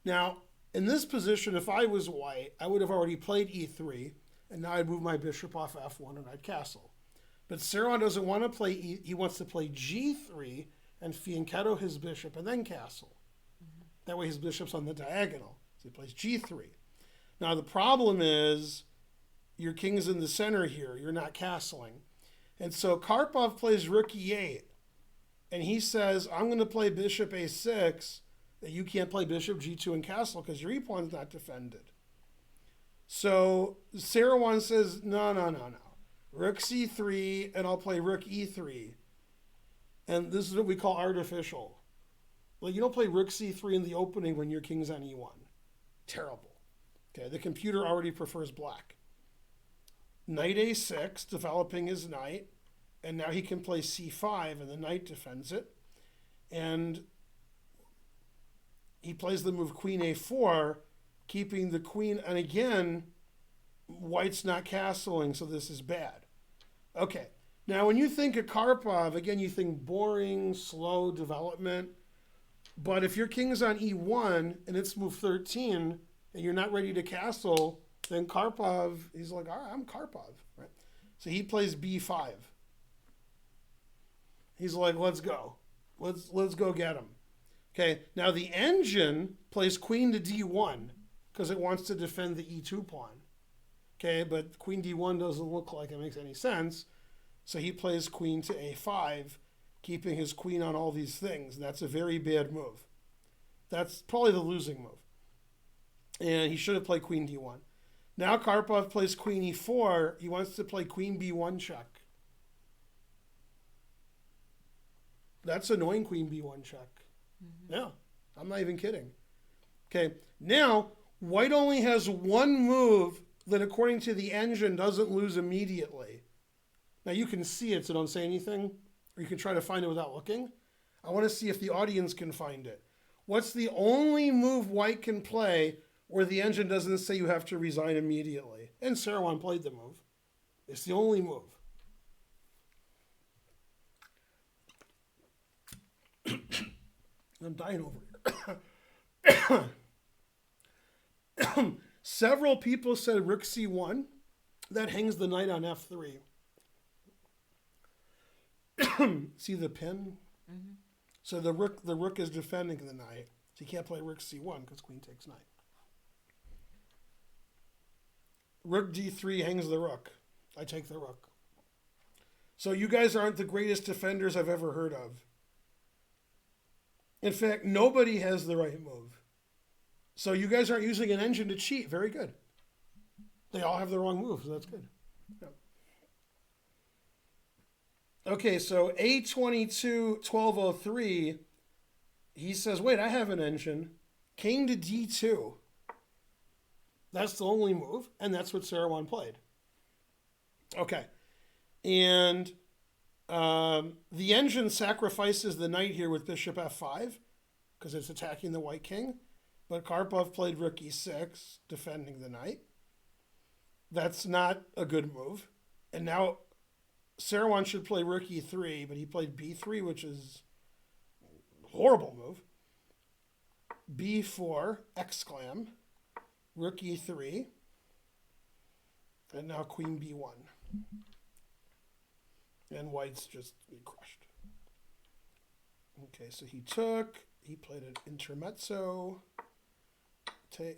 Now, in this position, if I was white, I would have already played E3, and now I'd move my bishop off F1 and I'd castle. But Seirawan doesn't want to play he wants to play G3 and fianchetto his bishop and then castle. Mm-hmm. That way his bishop's on the diagonal. So he plays G3. Now the problem is your king's in the center here. You're not castling. And so Karpov plays Rook E8. And he says, I'm going to play bishop A6 that you can't play bishop g2 and castle because your e-pawn's not defended. So Seirawan says, no. Rook c3, and I'll play rook e3. And this is what we call artificial. Well, you don't play rook c3 in the opening when your king's on e1. Terrible. Okay, the computer already prefers black. Knight a6, developing his knight. And now he can play c5, and the knight defends it. And he plays the move queen a4, keeping the queen. And again, white's not castling, so this is bad. Okay, now when you think of Karpov, again, you think boring, slow development. But if your king's on e1 and it's move 13 and you're not ready to castle, then Karpov, he's like, all right, I'm Karpov. Right? So he plays b5. He's like, let's go. Let's go get him. Okay, now the engine plays queen to d1 because it wants to defend the e2 pawn. Okay, but queen d1 doesn't look like it makes any sense. So he plays queen to a5, keeping his queen on all these things. And that's a very bad move. That's probably the losing move. And he should have played queen d1. Now Karpov plays queen e4. He wants to play queen b1 check. That's annoying, queen b1 check. Mm-hmm. Yeah, I'm not even kidding. Okay, now white only has one move that according to the engine doesn't lose immediately. Now you can see it, so don't say anything, or you can try to find it without looking. I want to see if the audience can find it. What's the only move white can play where the engine doesn't say you have to resign immediately? And Seirawan played the move. It's the only move. I'm dying over here. Several people said rook c1. That hangs the knight on f3. See the pin? Mm-hmm. So the rook is defending the knight. So you can't play rook c1 because queen takes knight. Rook d3 hangs the rook. I take the rook. So you guys aren't the greatest defenders I've ever heard of. In fact, nobody has the right move. So you guys aren't using an engine to cheat. Very good. They all have the wrong move, so that's good. Yeah. Okay, so A22, 1203, he says, wait, I have an engine. King to D2. That's the only move, and that's what Seirawan played. Okay, and the engine sacrifices the knight here with bishop f5 because it's attacking the white king, but Karpov played rook e6, defending the knight. That's not a good move. And now Seirawan should play rook e3, but he played b3, which is a horrible move. b4, exclam, rook e3, and now queen b1. And white's just crushed. Okay, so he played an intermezzo,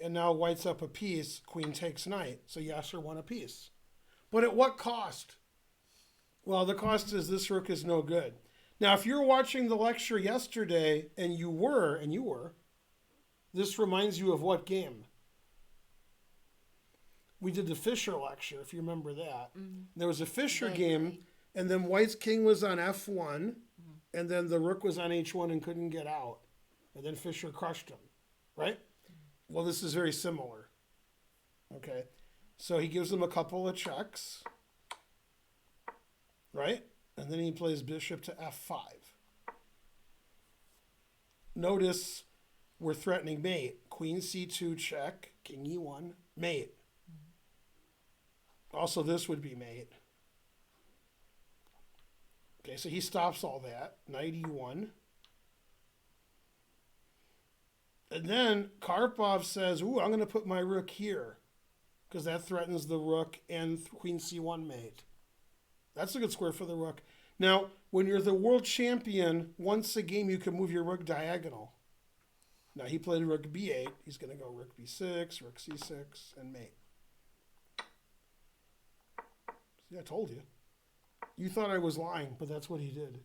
and now white's up a piece, queen takes knight, so Yasser won a piece. But at what cost? Well, the cost is this rook is no good. Now, if you're watching the lecture yesterday, and you were, this reminds you of what game? We did the Fischer lecture, if you remember that. Mm-hmm. There was a Fischer game, and then white's king was on f1, mm-hmm. and then the rook was on h1 and couldn't get out. And then Fischer crushed him, right? Mm-hmm. Well, this is very similar. Okay, so he gives him a couple of checks, right? And then he plays bishop to f5. Notice we're threatening mate. Queen c2 check, king e1, mate. Also, this would be mate. Okay, so he stops all that. Knight e1. And then Karpov says, ooh, I'm going to put my rook here because that threatens the rook and queen c1 mate. That's a good square for the rook. Now, when you're the world champion, once a game you can move your rook diagonal. Now, he played rook b8. He's going to go rook b6, rook c6, and mate. See, I told you. You thought I was lying, but that's what he did.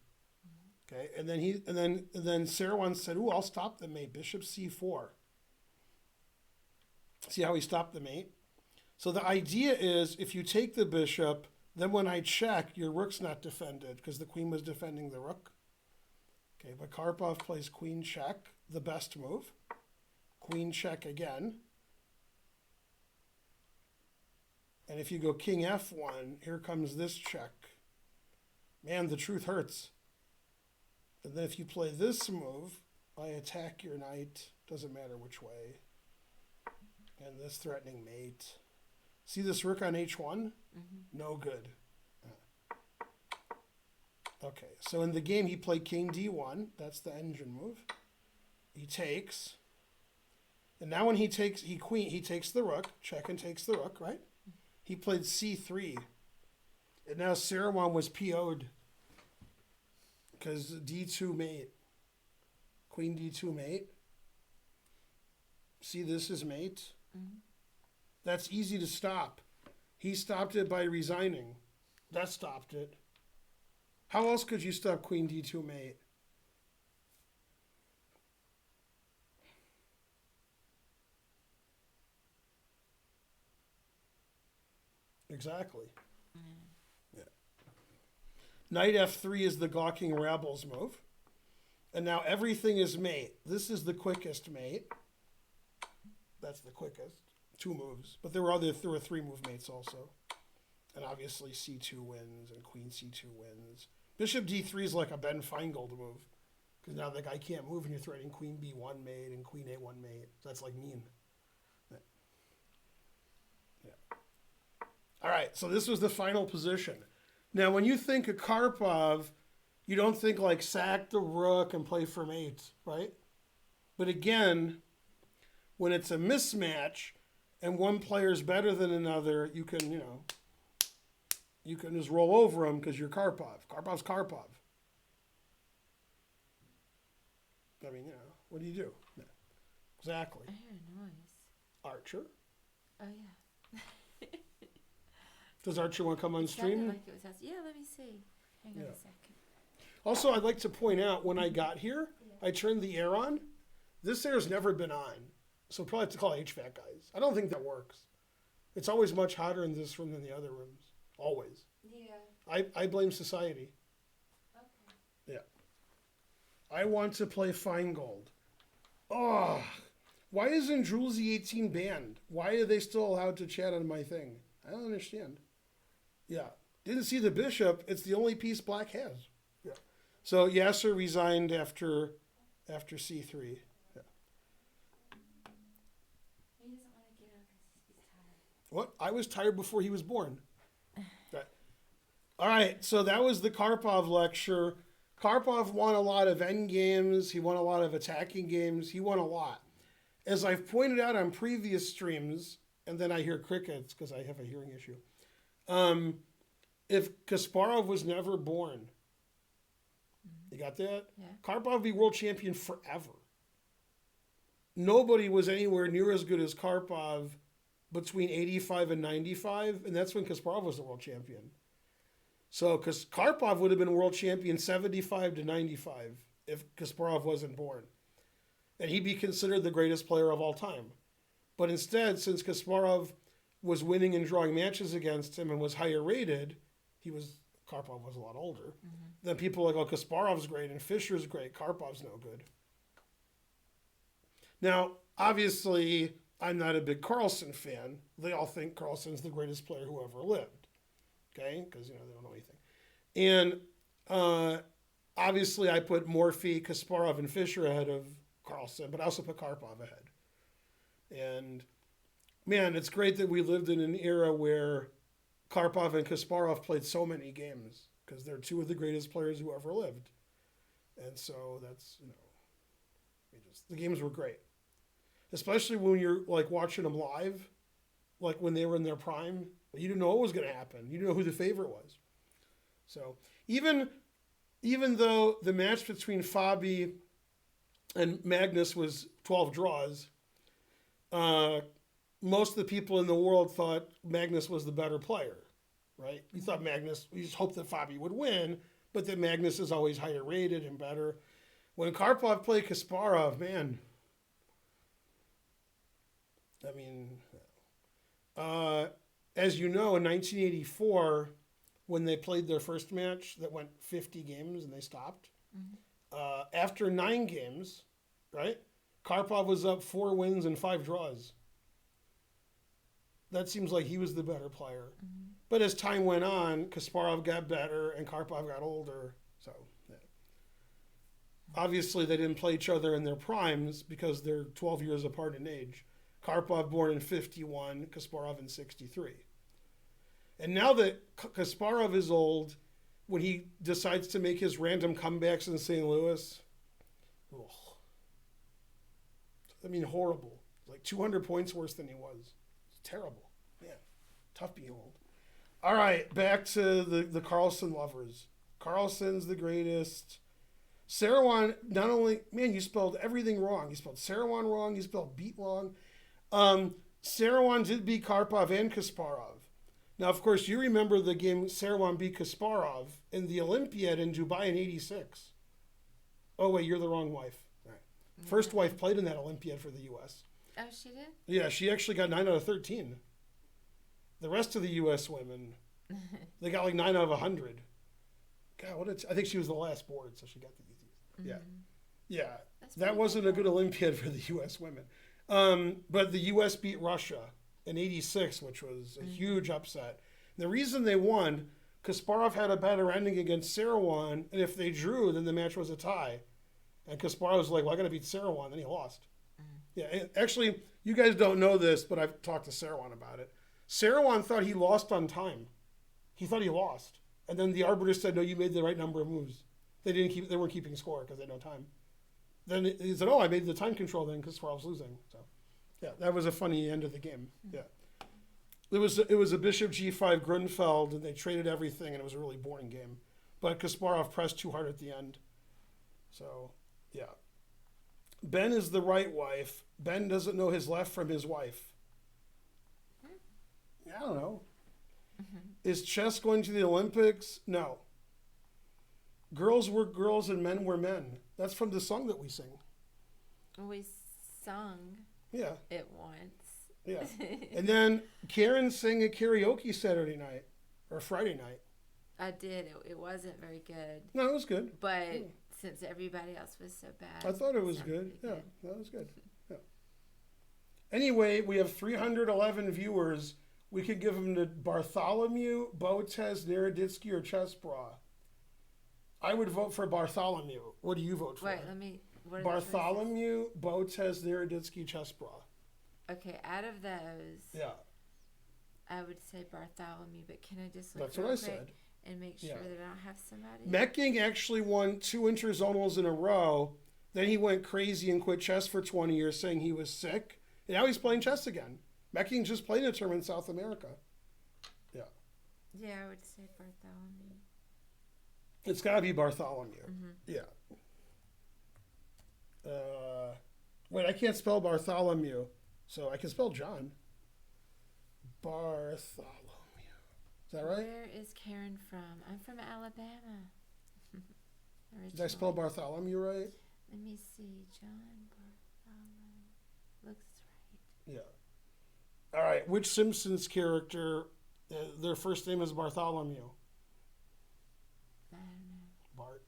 Okay, and then Seirawan said, "Ooh, I'll stop the mate. Bishop c4." See how he stopped the mate? So the idea is, if you take the bishop, then when I check, your rook's not defended because the queen was defending the rook. Okay, but Karpov plays queen check, the best move. Queen check again. And if you go king f1, here comes this check. Man, the truth hurts. And then if you play this move, I attack your knight. Doesn't matter which way. And this threatening mate. See this rook on h1? Mm-hmm. No good. Okay, so in the game he played king d1. That's the engine move. He takes. And now when he takes the rook. Check and takes the rook, right? He played c3. And now Seirawan was PO'd. Because d2 mate. Queen d2 mate. See, this is mate. Mm-hmm. That's easy to stop. He stopped it by resigning. That stopped it. How else could you stop queen d2 mate? Exactly. Yeah. Knight f3 is the gawking rabbles move. And now everything is mate. This is the quickest mate. That's the quickest. 2 moves. But there were 3 move mates also. And obviously c2 wins and queen c2 wins. Bishop d3 is like a Ben Finegold move. Because now the guy can't move and you're threatening queen b1 mate and queen a1 mate. That's like mean. Yeah. All right, so this was the final position. Now, when you think of Karpov, you don't think like sack the rook and play for mate, right? But again, when it's a mismatch and one player's better than another, you can just roll over him because you're Karpov. Karpov's Karpov. I mean, what do you do? Yeah. Exactly. I hear a noise. Archer. Oh, yeah. Does Archer want to come on It sounded stream? like it was us. Yeah, let me see. Hang on Yeah. a second. Also, I'd like to point out, when I got here, I turned the air on. This air's never been on. So probably have to call HVAC guys. I don't think that works. It's always much hotter in this room than the other rooms. Always. Yeah. I blame society. Okay. Yeah. I want to play Finegold. Oh, why isn't Drulzy 18 banned? Why are they still allowed to chat on my thing? I don't understand. Yeah. Didn't see the bishop. It's the only piece black has. Yeah. So Yasser resigned after c3. Yeah. He doesn't want to get up because he's tired. What? I was tired before he was born. Right. All right. So that was the Karpov lecture. Karpov won a lot of endgames. He won a lot of attacking games. He won a lot. As I've pointed out on previous streams, and then I hear crickets because I have a hearing issue. If Kasparov was never born, you got that? Yeah. Karpov would be world champion forever. Nobody was anywhere near as good as Karpov between 85 and 95, and that's when Kasparov was the world champion. So, because Karpov would have been world champion 75 to 95 if Kasparov wasn't born. And he'd be considered the greatest player of all time. But instead, since Kasparov was winning and drawing matches against him and was higher rated, Karpov was a lot older. Mm-hmm. Then people are like, oh, Kasparov's great and Fischer's great. Karpov's no good. Now, obviously, I'm not a big Carlsen fan. They all think Carlsen's the greatest player who ever lived. Okay? Because, they don't know anything. And obviously, I put Morphy, Kasparov, and Fischer ahead of Carlsen, but I also put Karpov ahead. And, man, it's great that we lived in an era where Karpov and Kasparov played so many games because they're 2 of the greatest players who ever lived. And so that's, the games were great. Especially when you're, like, watching them live, like when they were in their prime. You didn't know what was going to happen. You didn't know who the favorite was. So even though the match between Fabi and Magnus was 12 draws, most of the people in the world thought Magnus was the better player, right? You thought Magnus, you just hoped that Fabi would win, but that Magnus is always higher rated and better. When Karpov played Kasparov, man, I mean, as you know, in 1984, when they played their first match that went 50 games and they stopped, after 9 games, right, Karpov was up 4 wins and 5 draws. That seems like he was the better player. But as time went on, Kasparov got better and Karpov got older. So, yeah. Obviously, they didn't play each other in their primes because they're 12 years apart in age. Karpov born in 51, Kasparov in 63. And now that Kasparov is old, when he decides to make his random comebacks in St. Louis, ugh. I mean, horrible. Like 200 points worse than he was. It's terrible. Man, tough being old. All right, back to the Carlsen lovers. Carlsen's the greatest. Seirawan, not only, man, you spelled everything wrong. You spelled Seirawan wrong. You spelled beat wrong. Seirawan did beat Karpov and Kasparov. Now, of course, you remember the game Seirawan beat Kasparov in the Olympiad in Dubai in 86. Oh, wait, you're the wrong wife. All right. First wife played in that Olympiad for the U.S. Oh, she did? Yeah, she actually got 9 out of 13. The rest of the U.S. women, they got like 9 out of 100. God, I think she was the last board, so she got the easiest. Yeah. That wasn't a good Olympiad for the U.S. women. But the U.S. beat Russia in 86, which was a huge upset. And the reason they won, Kasparov had a better ending against Seirawan, and if they drew, then the match was a tie. And Kasparov was like, well, I got to beat Seirawan. Then he lost. Yeah, actually, you guys don't know this, but I've talked to Seirawan about it. Seirawan thought he lost on time. He thought he lost. And then the arbiter said, no, you made the right number of moves. They weren't keeping score because they had no time. Then he said, oh, I made the time control then because I was losing. So, yeah, that was a funny end of the game. Yeah. It was a Bishop G5 Grunfeld, and they traded everything, and it was a really boring game. But Kasparov pressed too hard at the end. So, yeah. Ben is the right wife. Ben doesn't know his left from his wife. Yeah, I don't know. Is chess going to the Olympics? No. Girls were girls and men were men. That's from the song that we sing. We sung it once. Yeah. And then Karen sang at karaoke Saturday night or Friday night. I did. It wasn't very good. No, it was good. But since everybody else was so bad. I thought it was good. Yeah, that was good. Yeah. Anyway, we have 311 viewers. We could give them to Bartholomew, Botez, Naroditsky, or Chessbra. I would vote for Bartholomew. What do you vote for? Wait, let me... What are Bartholomew, Botez, Naroditsky, Chessbra. Okay, out of those, I would say Bartholomew, but can I just look That's what I said. And make sure that I don't have somebody? Mecking actually won 2 interzonals in a row. Then he went crazy and quit chess for 20 years saying he was sick. And now he's playing chess again. Mecking just played a tournament in South America. Yeah. Yeah, I would say Bartholomew. It's got to be Bartholomew. Yeah. Wait, I can't spell Bartholomew, so I can spell John. Bartholomew. Is that right? Where is Karen from? I'm from Alabama. Did I spell Bartholomew right? Let me see. John Bartholomew. Looks right. Yeah. All right. Which Simpsons character, their first name is Bartholomew? I don't know. Bart.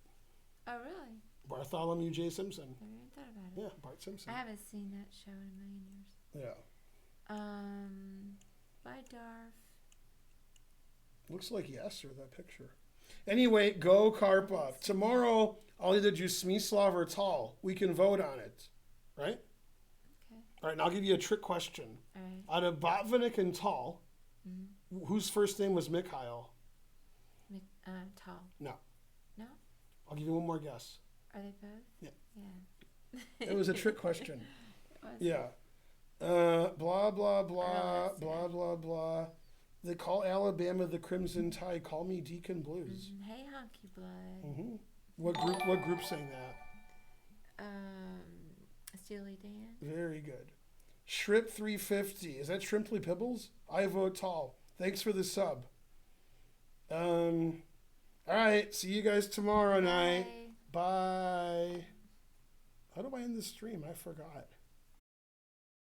Oh, really? Bartholomew J. Simpson. I never even thought about it. Yeah, Bart Simpson. I haven't seen that show in a million years. Yeah. By Darf. Looks like yes, or that picture. Anyway, go Karpov. Tomorrow, I'll either do Smyslov or Tal. We can vote on it, right? Okay. All right, and I'll give you a trick question. All right. Out of Botvinnik and Tal, whose first name was Mikhail? Tal. No. No? I'll give you one more guess. Are they both? Yeah. Yeah. It was a trick question. Yeah. Blah, blah, blah, blah, blah, blah. They call Alabama the Crimson Tide. Call me Deacon Blues. Hey, Honky Blood. What group sang that? Steely Dan. Very good. Shrip 350. Is that Shrimply Pibbles? I vote Tall. Thanks for the sub. I All right. See you guys tomorrow night. Bye. Bye. How do I end the stream? I forgot.